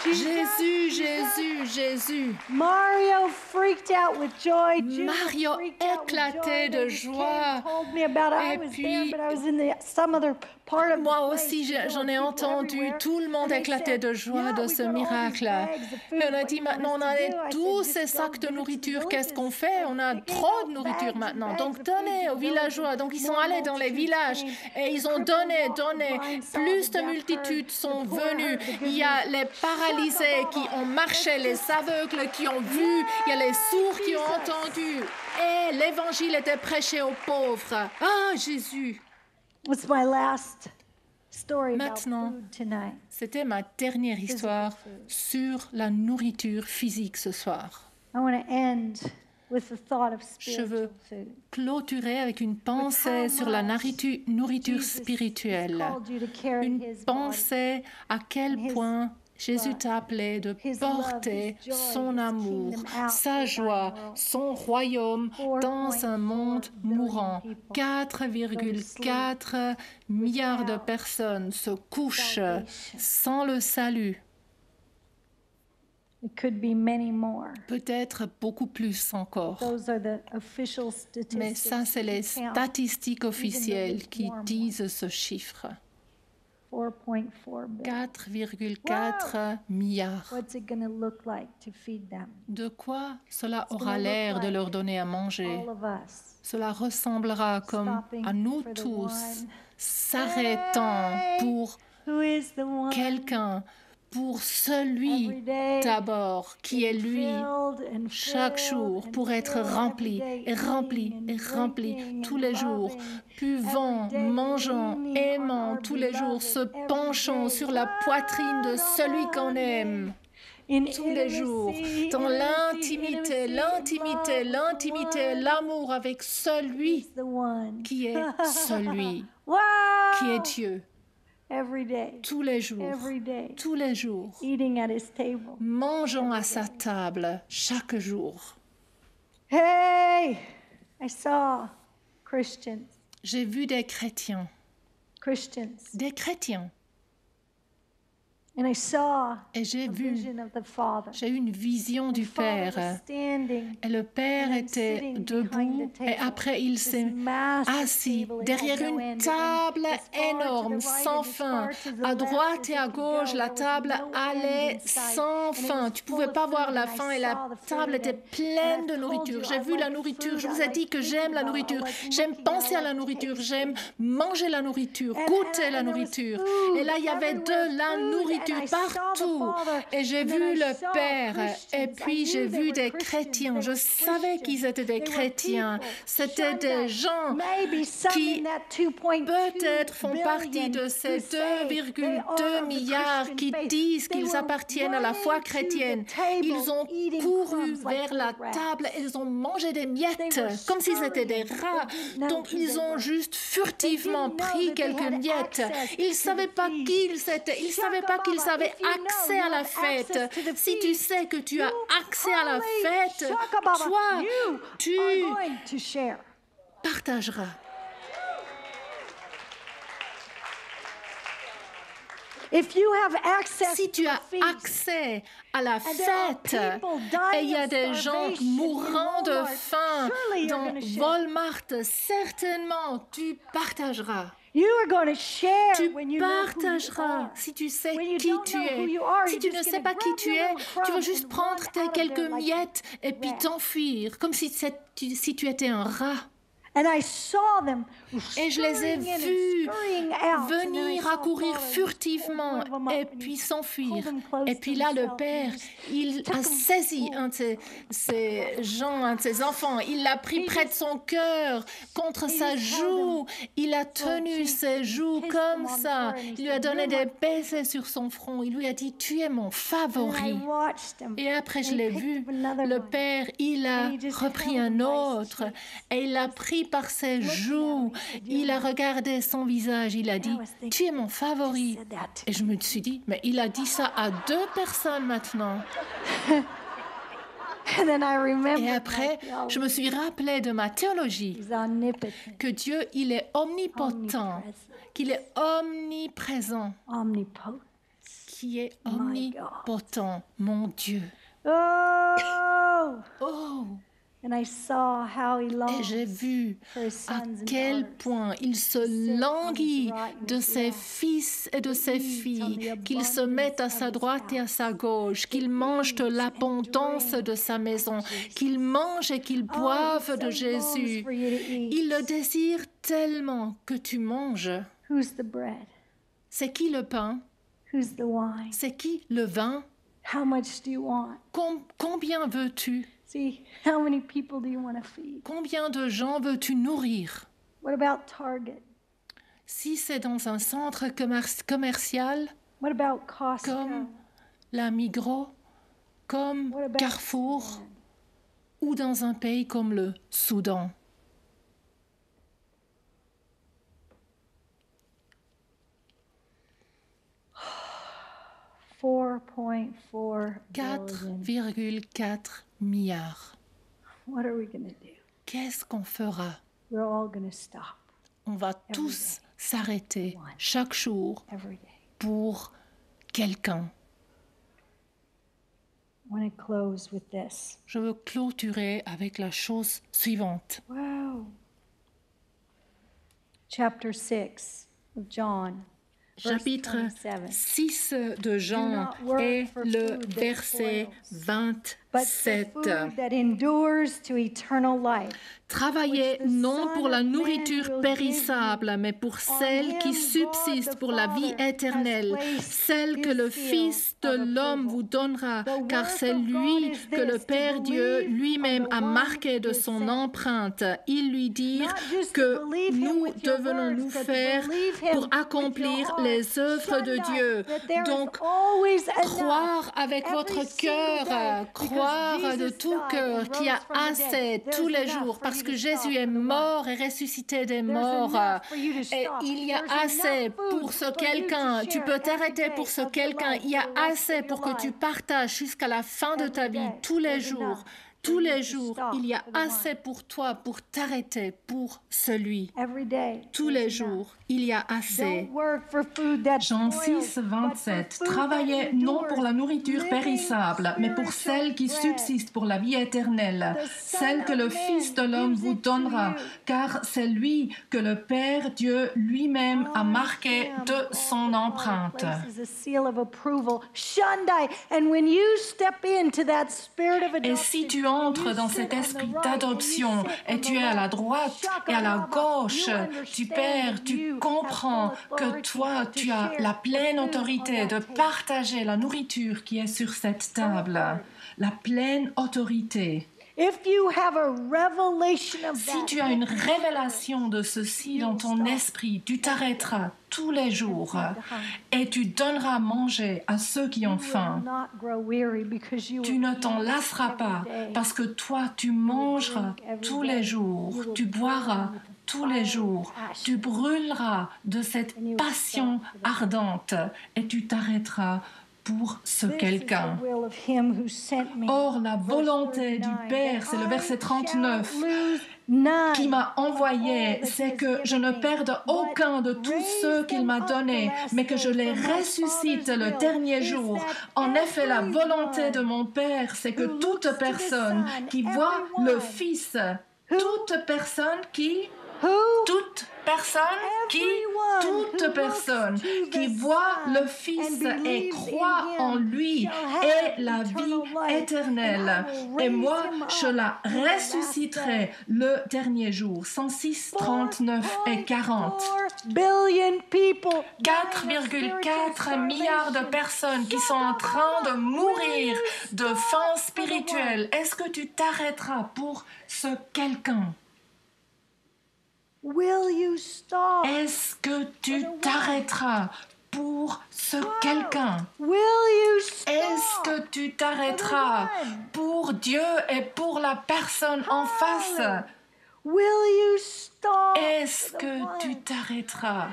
Jésus, Jésus, Jésus. Mario freaked out with joy. Mario éclatait de joie. Et puis, moi aussi, j'en ai entendu. Tout le monde éclatait de joie de ce miracle. Et on a dit, maintenant, on a tous ces sacs de nourriture. Qu'est-ce qu'on fait? On a trop de nourriture maintenant. Donc, donnez aux villageois. Donc, ils sont allés dans les villages et ils ont donné. Plus de multitudes sont venues. Il y a les paralysés qui ont marché, les aveugles qui ont vu, il y a les sourds qui ont entendu. Et l'évangile était prêché aux pauvres. Ah, Jésus! Maintenant, c'était ma dernière histoire sur la nourriture physique ce soir. Je veux clôturer avec une pensée sur la nourriture spirituelle. Une pensée à quel point Jésus t'a appelé de porter son amour, sa joie, son royaume dans un monde mourant. 4,4 milliards de personnes se couchent sans le salut. Peut-être beaucoup plus encore. Mais ça, c'est les statistiques officielles qui disent ce chiffre. 4,4 milliards. De quoi cela aura l'air de leur donner à manger? Cela ressemblera comme à nous tous, s'arrêtant pour quelqu'un, pour celui d'abord qui est lui, chaque jour, pour être rempli et rempli et rempli tous les jours, buvant, mangeant, aimant tous les jours, se penchant sur la poitrine de celui qu'on aime. Tous les jours, dans l'intimité, l'amour avec celui qui est celui, qui est Dieu. Tous les jours, mangeons à sa table chaque jour. Hey, I saw Christians. J'ai vu des chrétiens. Des chrétiens. And I saw Et j'ai a vu, vision of the Father. j'ai eu une vision du Père. Et le Père était debout et après il s'est assis derrière une table énorme, sans fin. À droite et à gauche, la table allait sans fin. Tu ne pouvais pas voir la fin et la table était pleine de nourriture. J'ai vu la nourriture. Je vous ai dit que j'aime la nourriture. J'aime penser à la nourriture. J'aime manger la nourriture, goûter la nourriture. Et là, il y avait de la nourriture nourriture partout. Et j'ai vu le Père, et puis j'ai vu des chrétiens. Je savais qu'ils étaient des chrétiens. C'était des gens qui peut-être font partie de ces 2,2 milliards qui disent qu'ils appartiennent à la foi chrétienne. Ils ont couru vers la table et ils ont mangé des miettes, comme s'ils étaient des rats. Donc ils ont juste furtivement pris quelques miettes. Ils ne savaient pas qui ils étaient. Ils ne savaient pas qu'ils avaient accès à la fête. Si tu sais que tu as accès à la fête, toi, tu partageras. Si tu as accès à la fête et il y a des gens mourant de faim dans Walmart, certainement tu partageras. Tu partageras si tu sais qui tu es. Si tu ne sais pas qui tu es, tu vas juste prendre tes quelques miettes et puis t'enfuir, comme si tu étais un rat. Et je les ai vus venir accourir furtivement et puis s'enfuir. Et puis là, le père, il a saisi un de ses enfants. Il l'a pris près de son cœur, contre sa joue. Il a tenu ses joues comme ça. Il lui a donné des baisers sur son front. Il lui a dit, tu es mon favori. Et après, je l'ai vu. Le père, il a repris un autre et il l'a pris par ses joues. Il a regardé son visage. Il a dit, tu es mon favori. Et je me suis dit, mais il a dit ça à 2 personnes maintenant. Et après, je me suis rappelé de ma théologie, que Dieu, il est omnipotent, qu'il est omniprésent, qui est omnipotent, mon Dieu. Oh! Et j'ai vu à quel point il se languit de ses fils et de ses filles, qu'ils se mettent à sa droite et à sa gauche, qu'ils mangent de l'abondance de sa maison, qu'ils mangent et qu'ils boivent de Jésus. Il le désire tellement que tu manges. C'est qui le pain? C'est qui le vin? Combien veux-tu? Combien de gens veux-tu nourrir? Si c'est dans un centre commercial, comme la Migros, comme Carrefour, ou dans un pays comme le Soudan. $4,4 milliards. Qu'est-ce qu'on fera? On va tous s'arrêter chaque jour pour quelqu'un. Je veux clôturer avec la chose suivante. Chapter 6 of John. Chapitre 6 de Jean et le verset 27. Travaillez non pour la nourriture périssable, mais pour celle qui subsiste pour la vie éternelle, celle que le Fils de l'homme vous donnera, car c'est lui que le Père Dieu lui-même a marqué de son empreinte. Ils lui dirent que nous devons nous faire pour accomplir les œuvres de Dieu. Donc, croire avec votre cœur, croire de tout cœur qu'il y a assez tous les jours, parce que Jésus est mort et ressuscité des morts. Et il y a assez pour ce quelqu'un. Tu peux t'arrêter pour ce quelqu'un. Il y a assez pour que tu partages jusqu'à la fin de ta vie, tous les jours. Tous les jours, il y a assez pour toi pour t'arrêter pour celui. Tous les jours, il y a assez. Jean 6, 27. Travaillez non pour la nourriture périssable, mais pour celle qui subsiste pour la vie éternelle, celle que le Fils de l'homme vous donnera, car c'est lui que le Père Dieu lui-même a marqué de son empreinte. Et si tu entres dans cet esprit d'adoption et tu es à la droite et à la gauche du Père, tu comprends que toi, tu as la pleine autorité de partager la nourriture qui est sur cette table. La pleine autorité. Si tu as une révélation de ceci dans ton esprit, tu t'arrêteras tous les jours et tu donneras à manger à ceux qui ont faim. Tu ne t'en lasseras pas parce que toi, tu mangeras tous les jours, tu boiras tous les jours, tu brûleras de cette passion ardente et tu t'arrêteras pour ce quelqu'un. Or, la volonté du Père, c'est le verset 39, qui m'a envoyé, c'est que je ne perde aucun de tous ceux qu'il m'a donnés, mais que je les ressuscite le dernier jour. En effet, la volonté de mon Père, c'est que toute personne qui voit le Fils, toute personne qui voit le Fils et croit en lui ait la vie éternelle. Et moi, je la ressusciterai le dernier jour. 106, 39 et 40. 4,4 milliards de personnes qui sont en train de mourir de faim spirituelle. Est-ce que tu t'arrêteras pour ce quelqu'un? Est-ce que tu t'arrêteras pour ce quelqu'un? Est-ce que tu t'arrêteras pour Dieu et pour la personne en face? Est-ce que tu t'arrêteras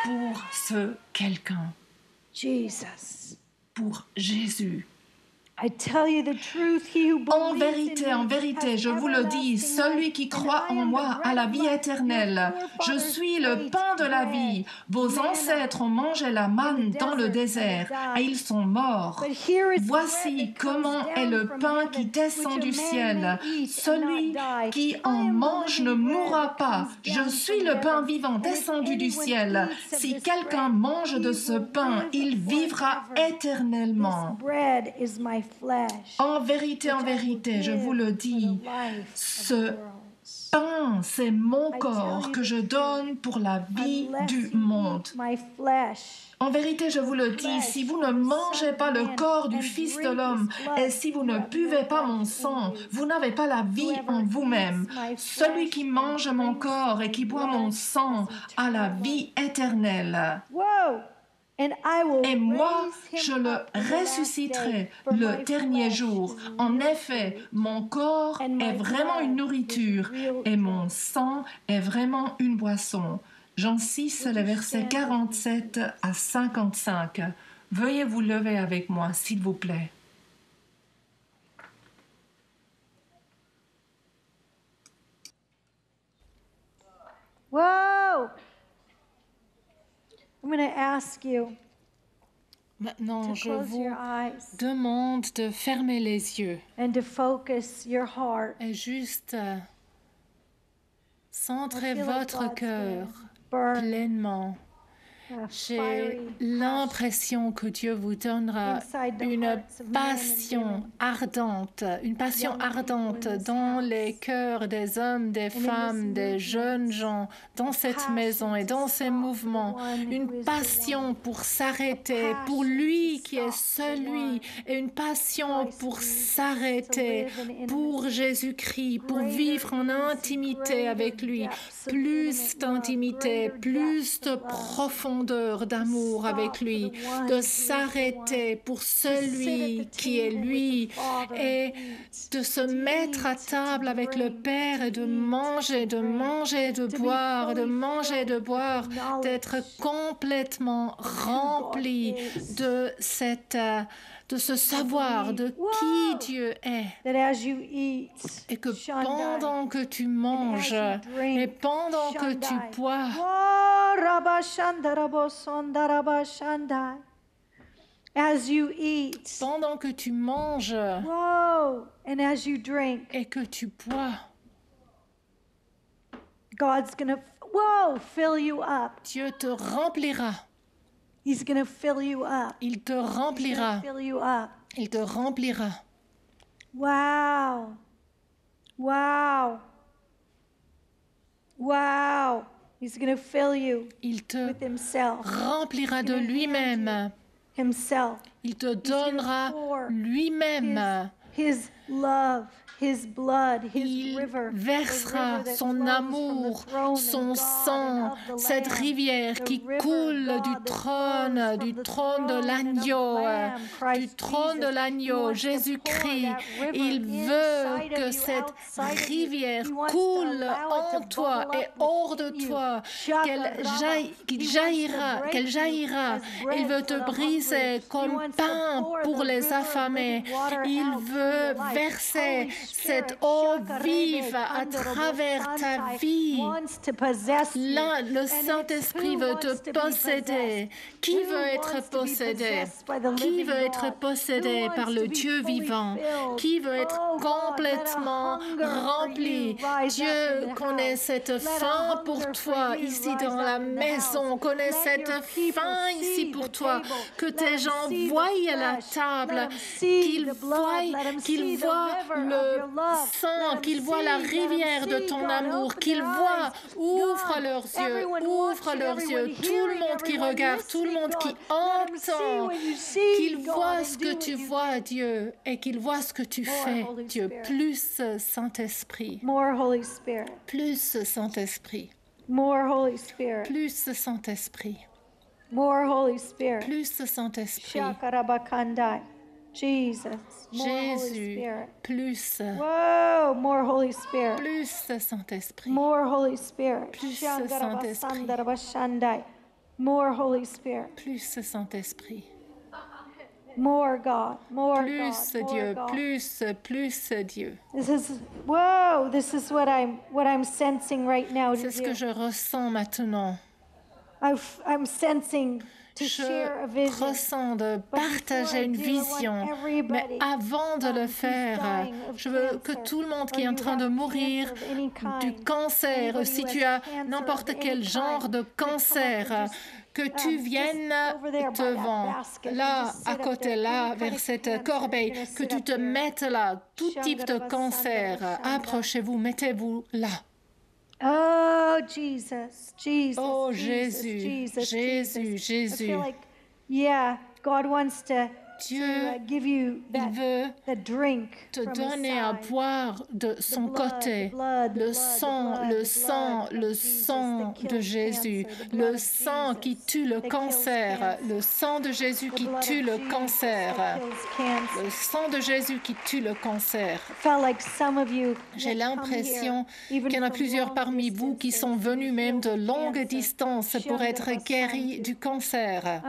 pour ce quelqu'un? Pour Jésus. En vérité, je vous le dis, celui qui croit en moi a la vie éternelle. Je suis le pain de la vie. Vos ancêtres ont mangé la manne dans le désert et ils sont morts. Voici comment est le pain qui descend du ciel. Celui qui en mange ne mourra pas. Je suis le pain vivant descendu du ciel. Si quelqu'un mange de ce pain, il vivra éternellement. En vérité, je vous le dis, ce pain, c'est mon corps que je donne pour la vie du monde. En vérité, je vous le dis, si vous ne mangez pas le corps du Fils de l'homme et si vous ne buvez pas mon sang, vous n'avez pas la vie en vous-même. Celui qui mange mon corps et qui boit mon sang a la vie éternelle. Et moi, je le ressusciterai le dernier jour. En effet, mon corps est vraiment une nourriture et mon sang est vraiment une boisson. Jean 6, les versets 47 à 55. Veuillez vous lever avec moi, s'il vous plaît. Whoa! I'm going to ask you Maintenant, to je close vous your eyes demande de fermer les yeux and to focus your heart. et juste centrer I feel like votre God's cœur burn pleinement. a J'ai fiery l'impression que Dieu vous donnera inside the une hearts of men and passion women. ardente, une passion Young people ardente in this dans house. les cœurs des hommes, des this femmes, des movement. jeunes gens, dans cette passion maison et to dans ces stop the mouvements. one who Une is the passion one. pour s'arrêter, A pour passion lui to qui est stop the celui, one. et une passion Christ pour Jesus, s'arrêter, to live in pour intimacy. Jésus-Christ, pour Greater vivre en intimacy, intimité avec greater lui, depths of plus intimate love, d'intimité, greater plus depths de of love. profondeur d'amour Stop avec for lui, the one de who is the s'arrêter pour sit at celui the qui est table with lui the Father et and eat, de se to mettre à eat, table to avec le drink, Père et to de eat, manger, to de drink, manger, de to be boire, de fully manger, de filled boire, with knowledge d'être complètement rempli de de ce savoir de qui Dieu est. that as you eat, Et que Shandai, pendant que tu manges and as you drink, et pendant que tu Shandai, bois, oh, Rabba Shanda, Rabba Sonda, Rabba Shandai. As you eat, pendant que tu manges whoa, and as you drink, et que tu bois, God's gonna, whoa, fill you up. Dieu te remplira. He's gonna fill you up. Il te He's gonna remplira. fill you up. Il te remplira. Wow. Wow. Wow. He's going to fill you Il te with himself. remplira de lui-même. Himself. Il te donnera lui-même. His love, his blood, his Il river. versera son amour, son sang, cette rivière qui coule du trône de l'agneau, du trône de l'agneau, Jésus-Christ. Il veut que cette rivière coule en toi et hors de toi, qu'elle jaillira. Il veut te briser comme pain pour les affamés. Il veut verser cette eau vive à travers ta vie. Là, le Saint-Esprit veut te posséder. Qui veut être possédé? Qui veut être possédé par le Dieu vivant? Qui veut être complètement rempli? Dieu connaît cette faim pour toi ici dans la maison. Connaît cette faim ici pour toi. Que tes gens voient la table, qu'ils voient le sang, qu'ils voient la rivière de ton amour, qu'ils voient, ouvre leurs yeux, tout le monde qui regarde, tout le monde qui entend, qu'ils voient ce que tu vois, Dieu, et qu'ils voient ce que tu fais, Dieu. Plus Saint-Esprit, plus Saint-Esprit, plus Saint-Esprit, plus Saint-Esprit. Jésus, plus. Whoa, more Holy Spirit. Plus Saint-Esprit. More Holy Spirit. Plus Saint-Esprit. More Holy Spirit. Plus Saint-Esprit. More God. More plus God. Dieu. More God. Plus Dieu. This is what I'm sensing right now. C'est ce que je ressens maintenant. I'm sensing to share a Je vision. ressens de partager une vision, mais avant de le faire, je veux que tout le monde qui est en train de mourir du cancer, si tu as n'importe quel genre de cancer, que tu viennes devant, là, à côté, là, vers cette corbeille, que tu te mettes là, tout type de cancer, approchez-vous, mettez-vous là. Oh, Jesus, Jesus. Oh, Jesus, Jésus, Jesus, Jésus, Jesus. Jésus. I feel like, yeah, God wants to Dieu, give you il veut the drink te from donner à his side. boire de son côté, le sang de Jésus, le sang qui tue le cancer, le sang de Jésus qui tue le cancer, le sang de Jésus qui tue le cancer. J'ai l'impression qu'il y en a plusieurs parmi vous qui sont venus même de longue distance pour être guéris du cancer.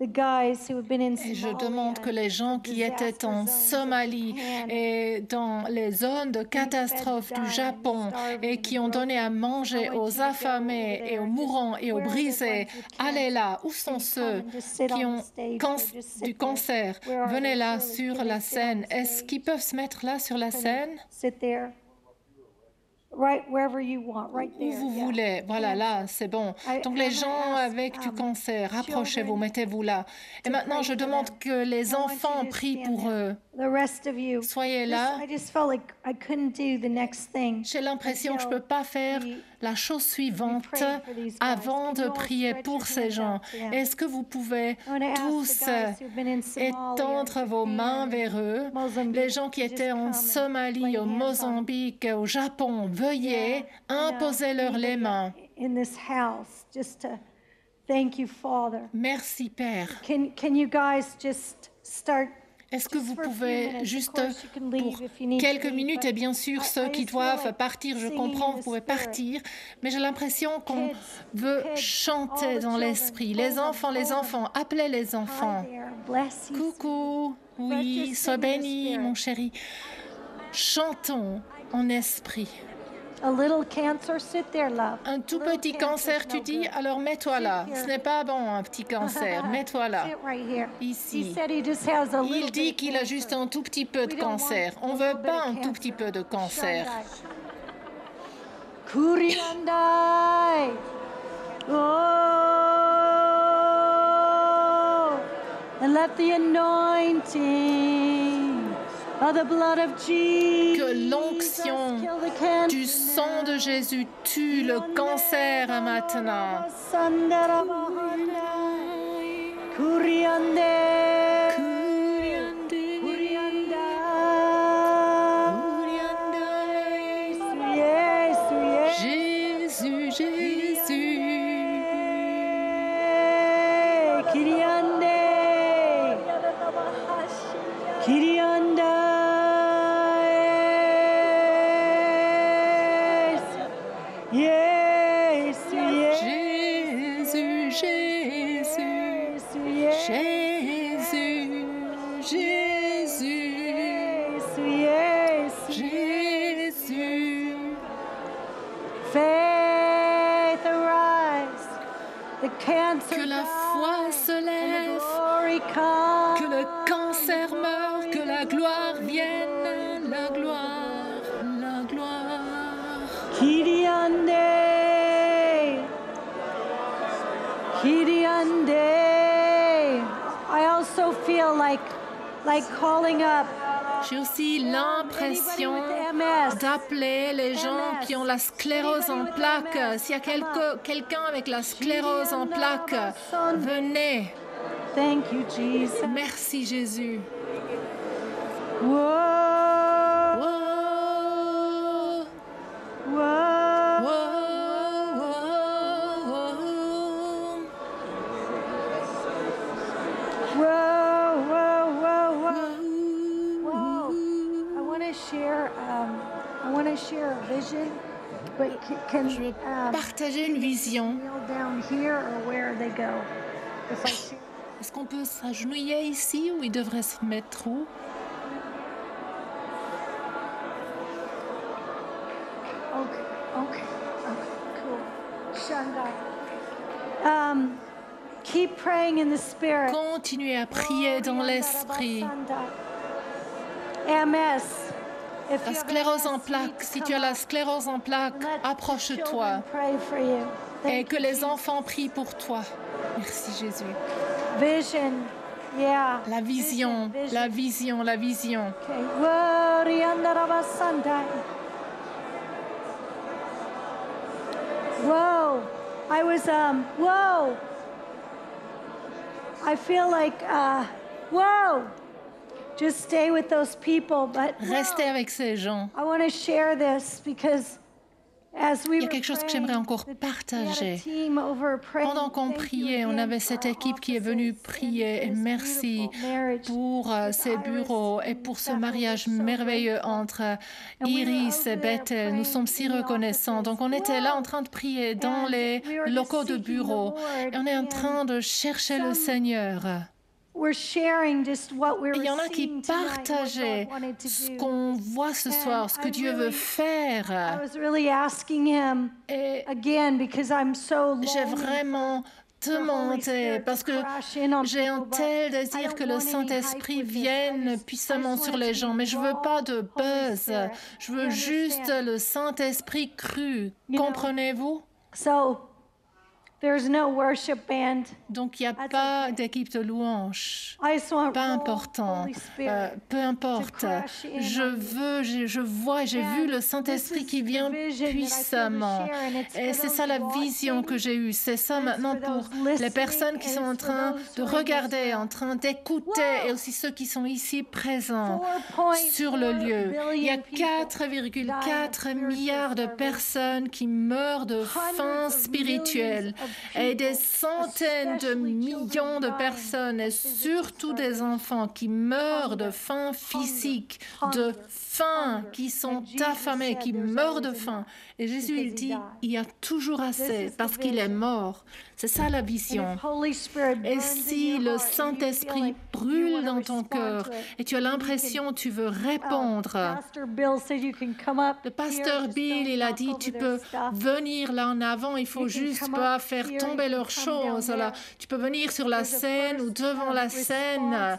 Et je demande que les gens qui étaient en Somalie et dans les zones de catastrophe du Japon et qui ont donné à manger aux affamés et aux mourants et aux brisés, allez là. Où sont ceux qui ont du cancer? Venez là sur la scène. Est-ce qu'ils peuvent se mettre là sur la scène? Où vous voulez. Voilà, là, c'est bon. Donc, les gens avec du cancer, approchez-vous, mettez-vous là. Et maintenant, je demande que les enfants prient pour eux. Soyez là. J'ai l'impression que je ne peux pas faire la chose suivante avant de prier pour ces gens. Est-ce que vous pouvez tous étendre vos mains vers eux? Les gens qui étaient en Somalie, au Mozambique, au Japon, veuillez imposer les mains. Merci, Père. Est-ce que vous pouvez juste pour quelques minutes, et bien sûr ceux qui doivent partir, je comprends, vous pouvez partir, mais j'ai l'impression qu'on veut chanter dans l'esprit. Les enfants, appelez les enfants. Coucou, oui, sois béni, mon chéri. Chantons en esprit. Un tout petit cancer, tu dis, alors mets-toi là. Ce n'est pas bon, un petit cancer. Mets-toi là, ici. Il dit qu'il a juste un tout petit peu de cancer. On ne veut pas un tout petit peu de cancer. And let the anointing Que l'onction du sang de Jésus tue le cancer maintenant. Jésus, Jésus. Jésus, Jésus, Jésus, Jésus, Jésus. Faith arise, the cancer Que la foi se dies, and the lève, glory comes. que le cancer meure, que la gloire vienne, la gloire, la gloire. Kiriande, Kiriande. I also feel like calling up J'ai aussi l'impression d'appeler les gens qui ont la sclérose en plaques. S'il y a quelqu'un avec la sclérose en plaques, venez. Thank you, Jesus. Merci Jésus. Whoa, Whoa, whoa. whoa, Whoa, whoa, whoa, whoa. whoa. Whoa. I want to share a vision, but can Je veux partager une vision. kneel down here or where they go? If I share. Est-ce qu'on peut s'agenouiller ici ou il devrait se mettre où? Okay, cool. Shanda. Keep praying in the spirit. Continuez à prier dans l'esprit. MS. If La you have sclérose en MS, plaques, si come tu as la up. sclérose en plaques, Let approche-toi children pray for you. et Thank que you, les Jesus. enfants prient pour toi. Merci Jésus. Vision. Yeah. La vision, Vision. la vision, la vision. Okay. Whoa, Riandarabasandai. Whoa. I was whoa. I feel like whoa. Just stay with those people, but Restez avec ces gens. I want to share this because as we Il y a quelque chose que j'aimerais encore partager. Pendant qu'on priait, on avait cette équipe qui est venue prier. Et merci pour ces bureaux et pour ce mariage merveilleux entre Iris et Bethel. Nous sommes si reconnaissants. Donc, on était là en train de prier dans les locaux de bureau. Et on est en train de chercher le Seigneur. Et il y en a qui partageaient ce qu'on voit ce soir, ce que Dieu veut faire. Et j'ai vraiment demandé, parce que j'ai un tel désir que le Saint-Esprit vienne puissamment sur les gens, mais je ne veux pas de buzz, je veux juste le Saint-Esprit cru. Comprenez-vous? Donc, il n'y a pas d'équipe de louanges. Pas important. Peu importe. Je vois, j'ai vu le Saint-Esprit qui vient puissamment. Et c'est ça la vision que j'ai eue. C'est ça maintenant pour les personnes qui sont en train de regarder, en train d'écouter, et aussi ceux qui sont ici présents sur le lieu. Il y a 4,4 milliards de personnes qui meurent de faim spirituelle. Et des centaines de millions de personnes, et surtout des enfants qui meurent de faim physique, de faim, qui sont affamés, qui meurent de faim. Et Jésus, il dit, il y a toujours assez parce qu'il est mort. C'est ça la vision. Et si le Saint-Esprit brûle dans ton cœur et tu as l'impression que tu veux répondre, le pasteur Bill, il a dit, tu peux venir là en avant, il faut juste pas faire tomber leurs choses. Là. Tu peux venir sur la scène ou devant la scène.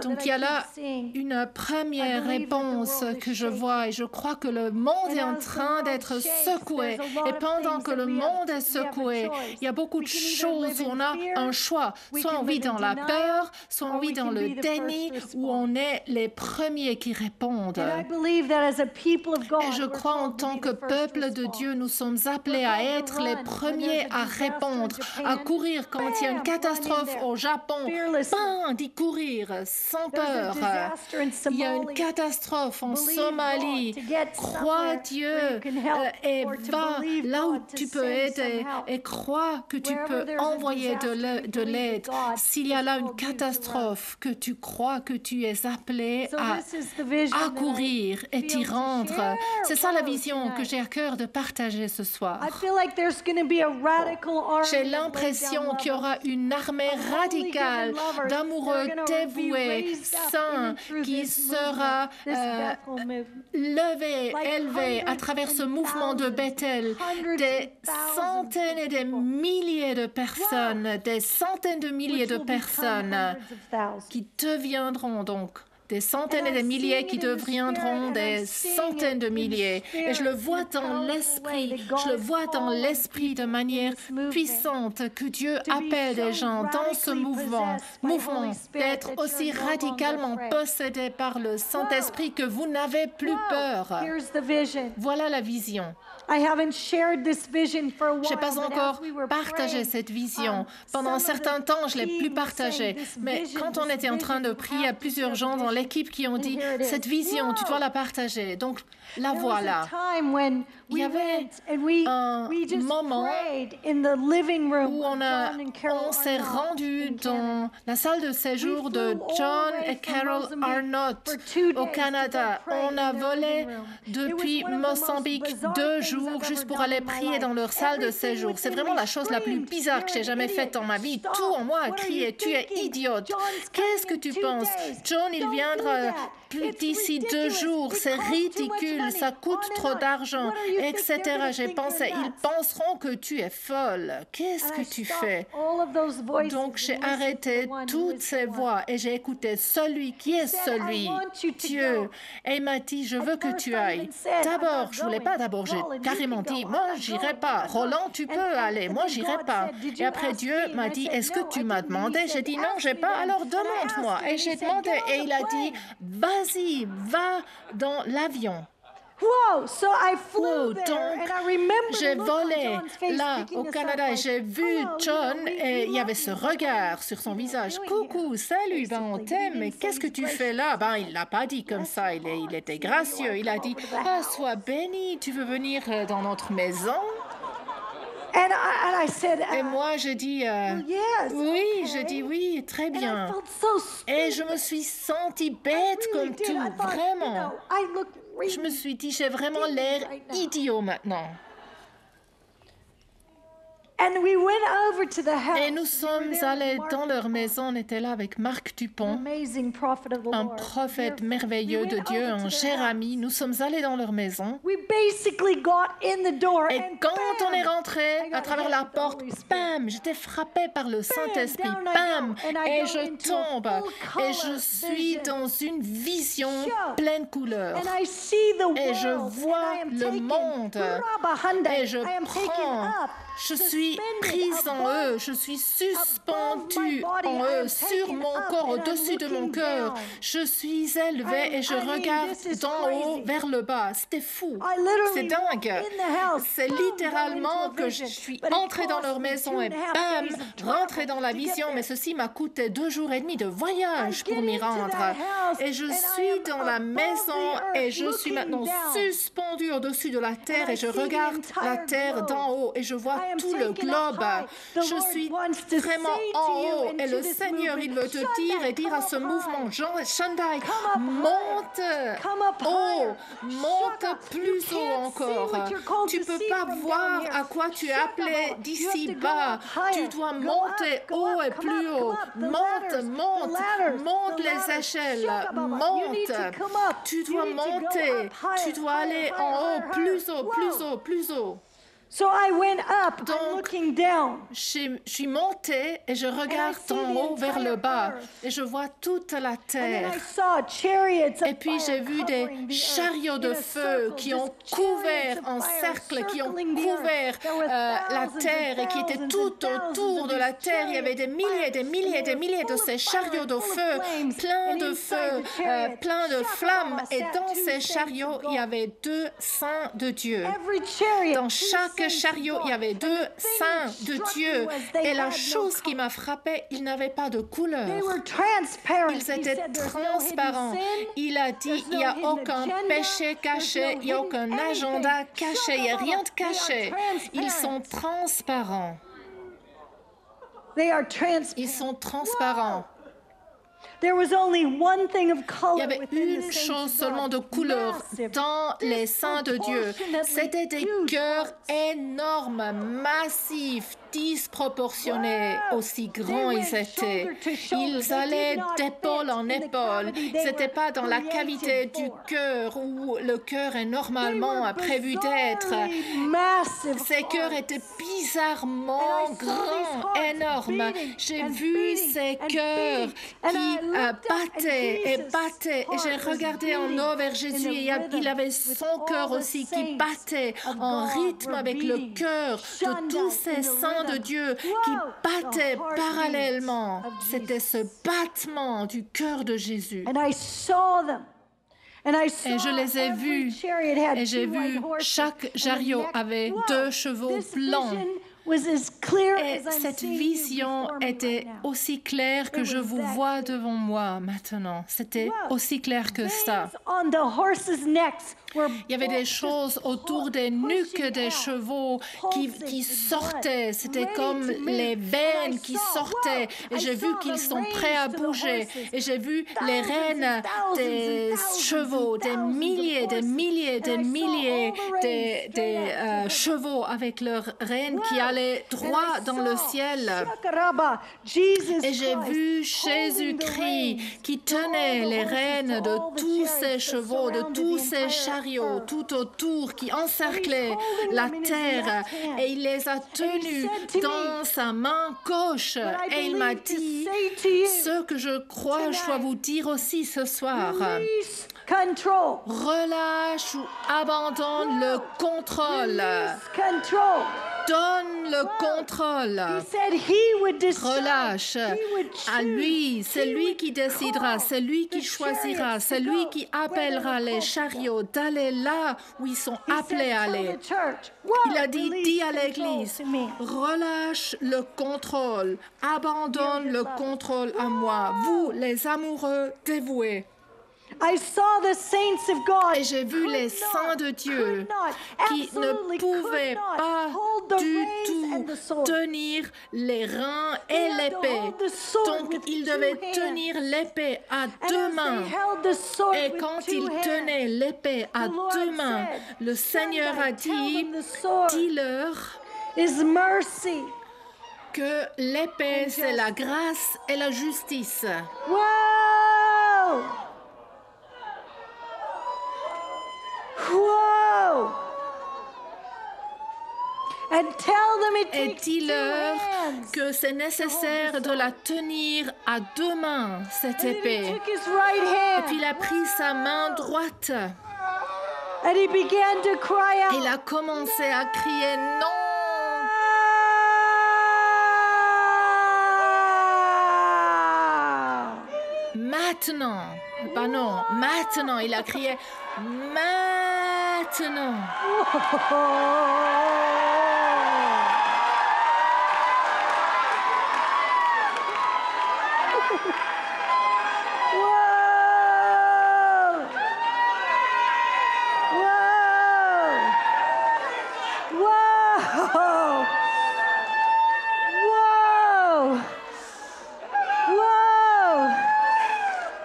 Donc il y a là une première réponse que je vois et je crois que le monde est en train d'être secoué. Et pendant que le monde est secoué, il y a beaucoup de choses où on a un choix. Soit on vit dans la peur, soit on vit dans le déni où on est les premiers qui répondent. Et je crois en tant que peuple de Dieu, nous sommes appelés à être les premiers à répondre, à courir quand il y a une catastrophe au Japon, d'y courir sans peur. Il y a une catastrophe en Somalie. Crois Dieu et va là où tu peux aider et crois que tu peux envoyer de l'aide. S'il y a là une catastrophe, que tu crois que tu es appelé à courir et t'y rendre. C'est ça la vision que j'ai à cœur de partager ce soir. J'ai l'impression qu'il y aura une armée radicale d'amoureux dévoués, saints, qui sera élevée à travers ce mouvement de Bethel. Des centaines et des milliers de personnes, des centaines de milliers de personnes qui deviendront donc des centaines et des milliers qui deviendront des centaines de milliers. Et je le vois dans l'esprit de manière puissante que Dieu appelle des gens dans ce mouvement d'être aussi radicalement possédés par le Saint-Esprit que vous n'avez plus peur. Voilà la vision. Je n'ai pas encore partagé cette vision. Pendant un certain temps, je ne l'ai plus partagée. Mais quand on était en train de prier, il y a plusieurs gens dans l'équipe qui ont dit « Cette vision, tu dois la partager. » Donc, la voilà. Il y avait un moment où on s'est rendu dans la salle de séjour de John et Carol Arnott au Canada. On a volé depuis Mozambique 2 jours juste pour aller prier dans leur salle de séjour. C'est vraiment la chose la plus bizarre que j'ai jamais faite dans ma vie. Tout en moi a crié « Tu es idiote! Qu'est-ce que tu penses? John, il viendra d'ici 2 jours. C'est ridicule. Ça coûte trop d'argent, etc. » J'ai pensé, ils penseront que tu es folle. Qu'est-ce que tu fais? Donc, j'ai arrêté toutes ces voix et j'ai écouté celui qui est celui, Dieu. Et il m'a dit, je veux que tu ailles. D'abord, je voulais pas. D'abord, j'ai carrément dit, moi, j'irai pas. Roland, tu peux aller. Moi, j'irai pas. Et après, Dieu m'a dit, est-ce que tu m'as demandé? J'ai dit, non, j'ai pas. Alors, demande-moi. Et j'ai demandé et il a dit, vas-y, va dans l'avion. Donc, j'ai volé là au Canada et j'ai vu John et il y avait ce regard sur son visage. Coucou, salut, on t'aime, mais qu'est-ce que tu fais là? Il ne l'a pas dit comme ça, il était gracieux. Il a dit, sois béni, tu veux venir dans notre maison? Et moi, je dis oui, je dis oui, très bien. Et je me suis sentie bête comme tout, vraiment. Je me suis dit, j'ai vraiment l'air idiot maintenant. Et nous sommes allés dans leur maison, on était là avec Marc Dupont, un prophète merveilleux de Dieu, un cher ami. Nous sommes allés dans leur maison. Et quand on est rentré à travers la porte, bam, j'étais frappée par le Saint-Esprit, bam, et je tombe. Et je suis dans une vision pleine couleur. Et je vois le monde. Et je prends. Je suis prise en eux, je suis suspendue en eux, sur mon corps, au-dessus de mon cœur. Je suis élevée et je regarde d'en haut vers le bas. C'était fou, c'est dingue. C'est littéralement que je suis entrée dans leur maison et bam, rentrée dans la vision. Mais ceci m'a coûté 2 jours et demi de voyage pour m'y rendre. Et je suis dans la maison et je suis maintenant suspendue au-dessus de la terre et je regarde la terre d'en haut et je vois tout le globe. Je suis vraiment en haut et le Seigneur, il veut te dire et dire à ce mouvement, Shandai, monte haut, monte plus haut encore. Tu ne peux pas voir à quoi tu es appelé d'ici bas. Tu dois monter haut et plus haut. Monte les échelles, monte. Tu dois monter, tu dois aller en haut, plus haut, plus haut, plus haut. So I went up, I'm Donc, looking down. Je suis montée et je regarde en haut vers le bas et je vois toute la And then terre. I saw chariots of Et puis j'ai fire vu covering des the chariots earth de in a feu circle, qui ont just couvert chariots en of fire cercle, qui ont circling the earth. couvert There were la thousands terre et qui and étaient thousands tout and autour thousands de of la these terre. Il y avait des chariots of milliers et des fire, milliers et and des they milliers were de full ces of chariots de fire, full feu, of flames. pleins And de inside feu, the chariot, pleins de flammes. Et sat dans two ces saints chariots, of il y God. avait 2 saints de Dieu. Every chariot, Dans two chaque saints of chariot, il y God. avait And 2 the thing saints that de struck Dieu. me was they Et la had no chose qui color. m'a frappée, ils n'avaient pas de couleur. They were transparent. Ils He étaient said, "There's no transparents. hidden sin. Il a dit, There's il n'y a no hidden aucun agenda. péché caché, There's no il n'y a hidden aucun anything. agenda caché, il n'y a rien de They are caché. Ils sont transparents. They are Ils transparent. sont transparents. There was only one thing of Il y color avait within une the saints chose of seulement de God. couleur Massive, dans les saints de Dieu. disproportionately C'était des huge cœurs hearts. énormes, massifs, disproportionnés, Wow. aussi grands They ils went étaient. shoulder to shoulder. Ils They allaient did not d'épaule fit en in the épaule. cavity they C'était were pas dans la cavité created du for. cœur où le cœur est They normalement were prévu d'être. bizarrely massive Ces cœurs hearts. étaient bizarrement And I saw these grands, hearts énormes. beating J'ai and vu beating ces and cœurs beating. And qui I looked up and battaient et Jesus' battaient. Et j'ai heart was regardé en beating haut vers in Jésus a et rhythm il avait with son all cœur the aussi qui saints battait of en God rythme were avec le beating. cœur de Shanda tous in ces the saints de rhythm. Dieu qui Wow, battaient the heartbeat parallèlement. of C'était ce Jesus. battement du cœur de Jésus. And I saw them. And I saw Et je les ai every vus. chariot had Et j'ai two vu white horses. chaque And the chariot next- avait Wow, 2 chevaux this blancs. vision was as clear Et as I'm cette seeing you vision before me était right now. aussi claire que It je was vous that vois clear. devant moi maintenant. C'était Wow. aussi clair que ça. Veins on the horses' necks were Il y avait des just choses autour des nuques pushing des out, chevaux qui pulsing sortaient. blood, C'était ready comme to move. les And veines I qui saw, sortaient. wow, Et I j'ai vu saw qu'ils the sont prêts à reins to the bouger. horses. Et j'ai vu les Thousands rênes and thousands des and thousands chevaux, and des thousands of milliers, des horses. milliers, des And I saw milliers all the reins des straight up to heaven. chevaux avec leurs rênes qui Wow. allaient And droit I dans le saw ciel. Shakaraba, Jesus Et j'ai Christ vu holding Jésus-Christ the reins qui to all tenait the les horses, rênes to de all the tous chariots ces that chevaux, de surrounded tous the ces entire chariots earth. tout autour qui encerclaient holding la them in his terre. left hand. Et il les a tenus said to me, dans sa main gauche. What I Et il m'a believe to dit say to you, ce que je crois, je dois vous dire aussi ce soir. release control. Relâche ou abandonne le contrôle. Release control. Donne le contrôle. He said he would decide. Relâche He would à lui, choose. c'est He lui would qui décidera, call c'est lui qui the choisira, chariots c'est to lui go qui where they appellera were les called to chariots go. d'aller là où ils sont He appelés à said, tell aller. the church, wow, Il a dit, release dis à control l'Église, to me. relâche le contrôle, abandonne le contrôle à moi, vous les amoureux dévoués. I saw the saints of God Et j'ai vu could les not, saints de Dieu could not, qui ne absolutely could pouvaient not pas hold the du reins and the tout sword. tenir les reins They et had to l'épée. hold the sword Donc with ils two devaient hands. tenir l'épée à And deux as mains. they held the sword Et with quand two ils hands, tenaient l'épée à the Lord deux mains, said, le Seigneur a Shanda, tell dit, them the sword dis-leur is mercy. que l'épée, c'est la grâce et la justice. Whoa! Whoa! And tell them it Et takes two dis-leur hands. que c'est nécessaire de la tenir à deux mains, cette And then he épée. took his right hand. Et puis il a pris sa main droite. And he began to cry out. Il a commencé à crier non. Maintenant. Pas non. Maintenant. Il a crié maintenant. Whoa! Whoa! Whoa! Whoa! Whoa!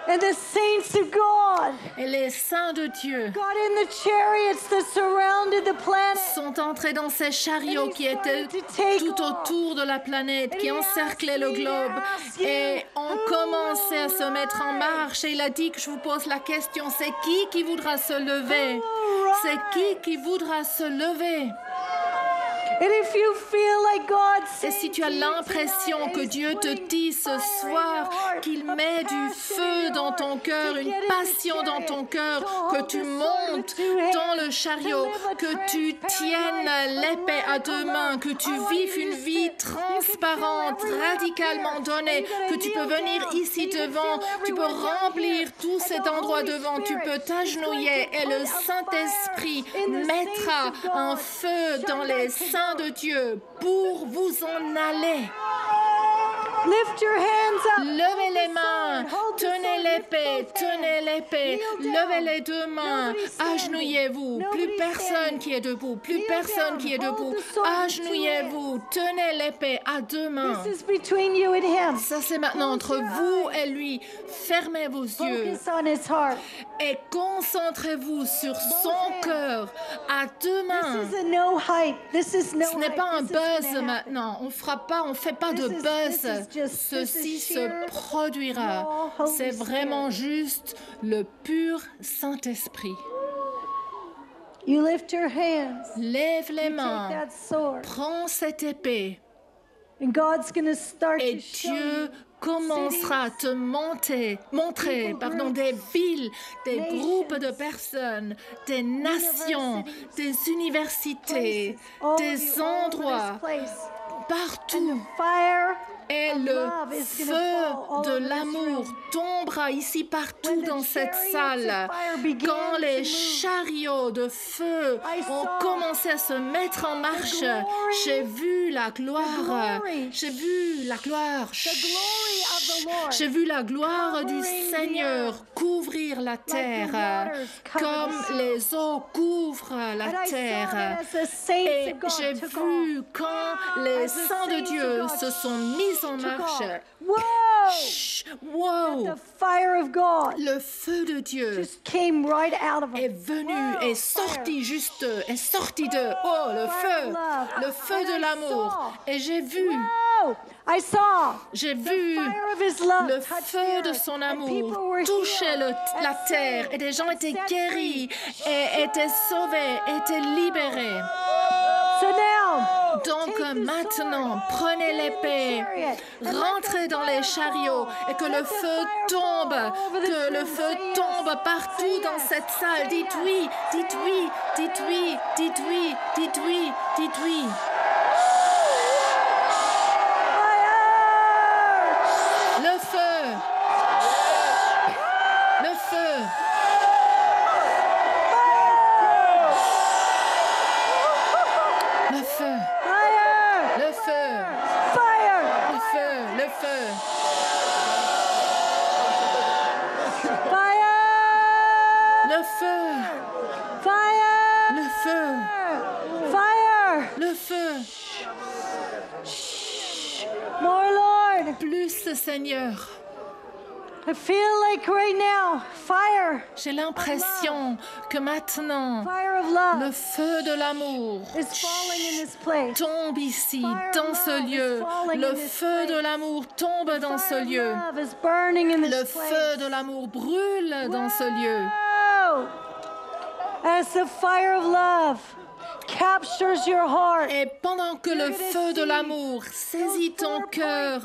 And the saints of God Et les saints de Dieu got in the chariots that surrounded the planet. sont entrés dans ces chariots qui étaient tout autour de la planète, qui encerclaient le globe, et ont commencé à se mettre en marche. Et il a dit que je vous pose la question, c'est qui voudra se lever? C'est qui voudra se lever? And if you feel like God Et si tu as l'impression que Dieu te dit ce soir qu'il met du feu dans ton cœur, une passion dans ton cœur, que tu montes dans le chariot, que tu tiennes l'épée à deux mains, que tu vives une vie transparente, radicalement donnée, que tu peux venir ici devant, tu peux remplir tout cet endroit devant, tu peux t'agenouiller et le Saint-Esprit mettra un feu dans les seins de Dieu pour vous en aller. lift your hands up. Levez les mains, tenez l'épée, levez les deux mains, agenouillez-vous, plus personne qui est debout, agenouillez-vous, tenez l'épée à deux mains. This is between you and him. Ça c'est maintenant entre vous et lui. Fermez vos yeux Focus on his heart. et concentrez-vous sur son cœur à deux mains. This is a no hype. This is no Ce n'est hype. pas un This is buzz gonna happen. maintenant. On fait pas de buzz. Ceci se produira. C'est vraiment juste le pur Saint-Esprit. You lift your hands. Lève les Take mains. that sword. Prends cette épée And God's going to start et to show Dieu you commencera à te montrer des villes, des groupes de personnes, des nations, des universités, des endroits, partout. fire. Et le feu de l'amour tombera ici partout dans cette salle. Quand les chariots de feu ont commencé à se mettre en marche, j'ai vu la gloire. J'ai vu la gloire. J'ai vu la gloire du Seigneur couvrir la terre comme les eaux couvrent la terre. Et j'ai vu quand les saints de Dieu se sont mis en marche. Chut, wow! The fire of God Le feu de Dieu just came right out of est him. venu, est sorti de, oh, le feu de l'amour. Et j'ai vu I saw J'ai the vu fire of his love le touch feu the de earth, son and amour people were toucher healed la and terre saved et des gens and étaient set guéris free. et étaient sauvés, étaient libérés. So now, Donc take the maintenant, sword, prenez get in the l'épée, chariot, and let rentrez the dans les fire chariots fall. et que Let le the feu fire tombe, fall over the que le room. feu Say yes. tombe partout Say dans yes. cette salle. Say Dites yes. oui, dites Say oui, yes. dites oui, dites oui, dites oui, dites oui. Fire! Le feu, le feu. Le feu, Fire! le feu, Fire! le feu, le feu. Fire! Le feu, Fire! le feu, Fire! le feu. More, Lord. Plus, Seigneur. I feel like right now, fire, J'ai l'impression que maintenant, fire of love le feu de l'amour is falling in this place. tombe ici, dans ce lieu. Le feu de l'amour tombe dans ce Fire of lieu. love is burning in Le this feu de place. l'amour brûle dans ce lieu. Wow! As the fire of love captures your heart, Et pendant que le feu de l'amour saisit ton cœur,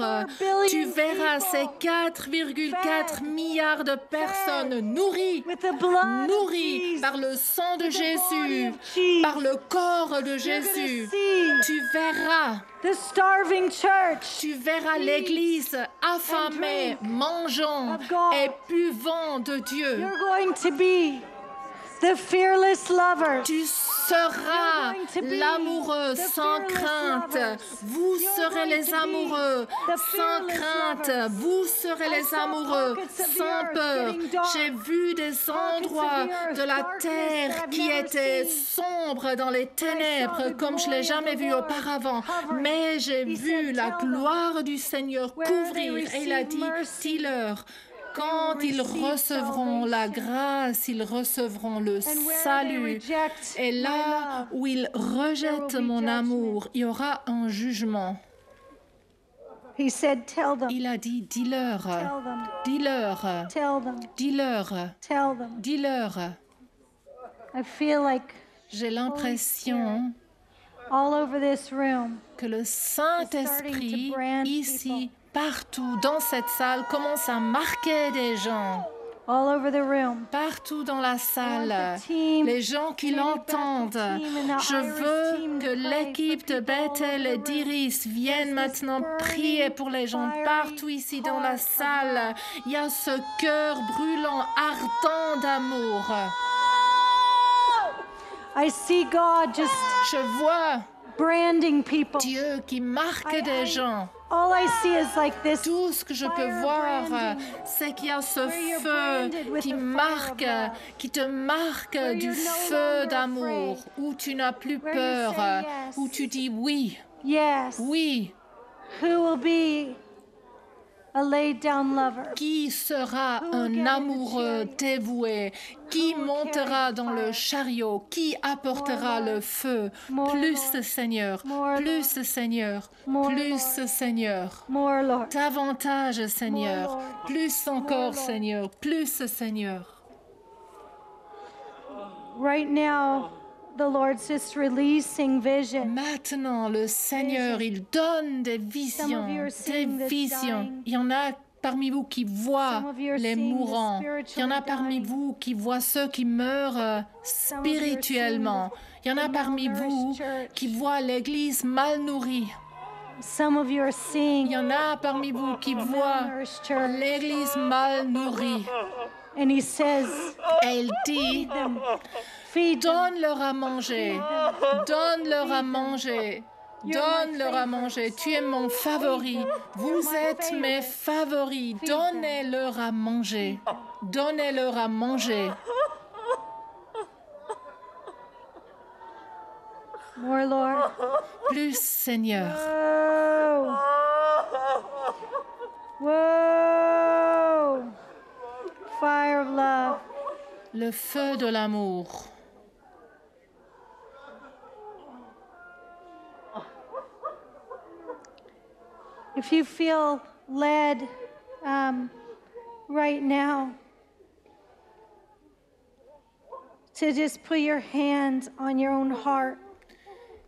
tu verras ces 4,4 milliards de personnes nourries, with the blood of nourries Jesus, par le sang de Jésus, Jesus, par le corps de you're Jésus. gonna see Tu verras, the starving church. tu verras l'Église affamée, mangeant of God. et buvant de Dieu. You're going to be the fearless lovers. Tu seras l'amoureux sans crainte. Vous serez les amoureux sans crainte. Vous serez les amoureux sans peur. J'ai vu des endroits de la terre qui étaient sombres dans les ténèbres comme je ne l'ai jamais vu auparavant. Mais j'ai vu la gloire du Seigneur couvrir. Et il a dit, dis-leur, quand ils recevront la grâce, ils recevront le salut. Et là où ils rejettent mon amour, il y aura un jugement. He said, tell them, Il a dit, dis-leur, tell them, dis-leur, tell them, dis-leur, tell them. dis-leur. I feel like J'ai l'impression all over this room, que le Saint-Esprit, ici, partout, dans cette salle, commence à marquer des gens. all over the room. Partout dans la salle, the team, les gens qui l'entendent. Je veux que l'équipe de Bethel et d'Iris vienne maintenant prier pour les gens partout ici dans la salle. Il y a ce cœur brûlant, ardent d'amour. I see God just Je vois branding people. Dieu qui marque des gens. All I see is like this. Tout ce que je peux voir, c'est qu'il y a ce feu qui marque, qui te marque du feu d'amour, où tu n'as plus peur, où tu dis oui, Yes. oui. Who will be a laid down lover? Qui sera un amoureux dévoué? Qui montera dans le chariot? Qui apportera le feu? Plus, Seigneur, plus, Seigneur, plus, Seigneur. More, Lord. Davantage, Seigneur. Plus encore, Seigneur. Plus, Seigneur. Right now, the Lord's just releasing vision. Maintenant, le Seigneur, il donne des visions, des visions. Il y en a parmi vous qui voient les mourants. Il y en a parmi vous qui voient ceux qui meurent spirituellement. Il y en a parmi vous qui voient l'Église mal nourrie. Some of you are seeing Il y en a parmi vous qui voient malnourished church. l'Église mal nourrie. And he says, Et il dit, feed them. donne-leur à manger, donne-leur à manger, donne-leur à manger. Tu es mon favori, vous êtes mes favoris. Donnez-leur à manger, donnez-leur à manger. More, Lord. Plus, Seigneur. Whoa. Whoa. Fire of love. Le feu de l'amour. If you feel led right now to just put your hand on your own heart.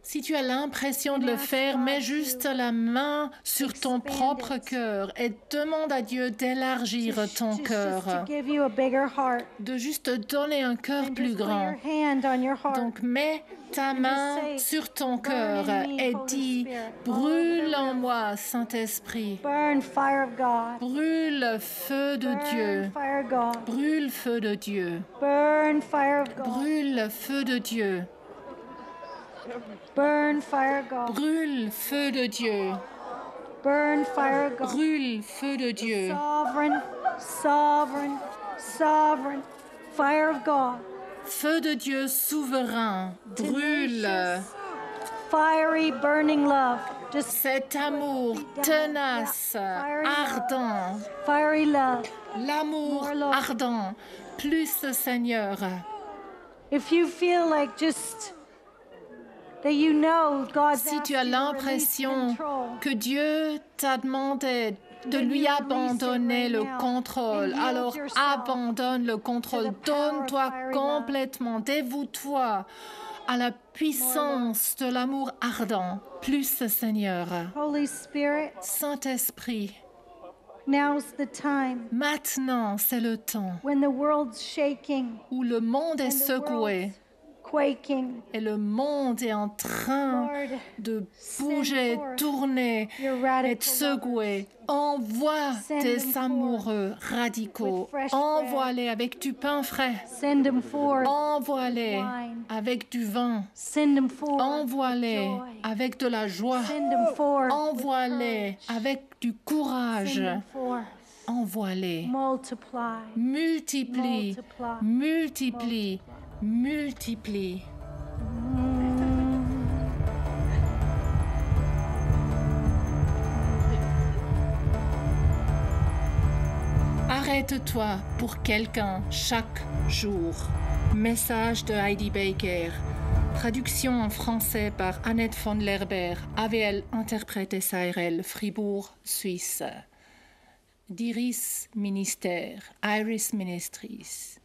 Si tu as l'impression de le faire, mets juste la main sur ton propre cœur et demande à Dieu d'élargir ton Just cœur, to give you a bigger heart. de juste te donner un cœur And plus just put grand. your hand on your heart. Donc mets ta main sur ton cœur et dis, brûle en moi, Saint-Esprit, Burn fire of God. brûle feu de Dieu, Burn fire of God. brûle feu de Dieu, Burn fire of God. brûle feu de Dieu, Burn fire of God. brûle feu de Dieu, Burn fire of God. brûle feu de Dieu. Sovereign, sovereign, sovereign fire of God. Feu de Dieu souverain, brûle Fiery, burning love. Just cet amour tenace, ardent, fiery love. l'amour ardent, plus Seigneur. If you feel like just that you know God's Si tu asked as you to release l'impression control, que Dieu t'a demandé de lui abandonner le contrôle, alors abandonne le contrôle, donne-toi complètement, dévoue-toi à la puissance de l'amour ardent, plus Seigneur. Holy Spirit, Saint-Esprit, now's the time maintenant c'est le temps when the world's shaking où le monde est and the secoué world's quaking. et le monde est en train Lord, de bouger, tourner your et radical de secouer. Envoie Send tes them amoureux radicaux. with fresh Envoie-les avec du pain frais. Send them forth. Envoie-les wine. avec du vin. Send them forth. Envoie-les joy. avec de la joie. Send them forth. Envoie-les avec du courage. Send them forth. Envoie-les. Multiply. Multiplie, Multiply. multiplie, multiplie. Arrête-toi pour quelqu'un chaque jour. Message de Heidi Baker. Traduction en français par Annette von Lerber. AVL interprète SARL, Fribourg, Suisse. d'Iris Ministère, Iris Ministries.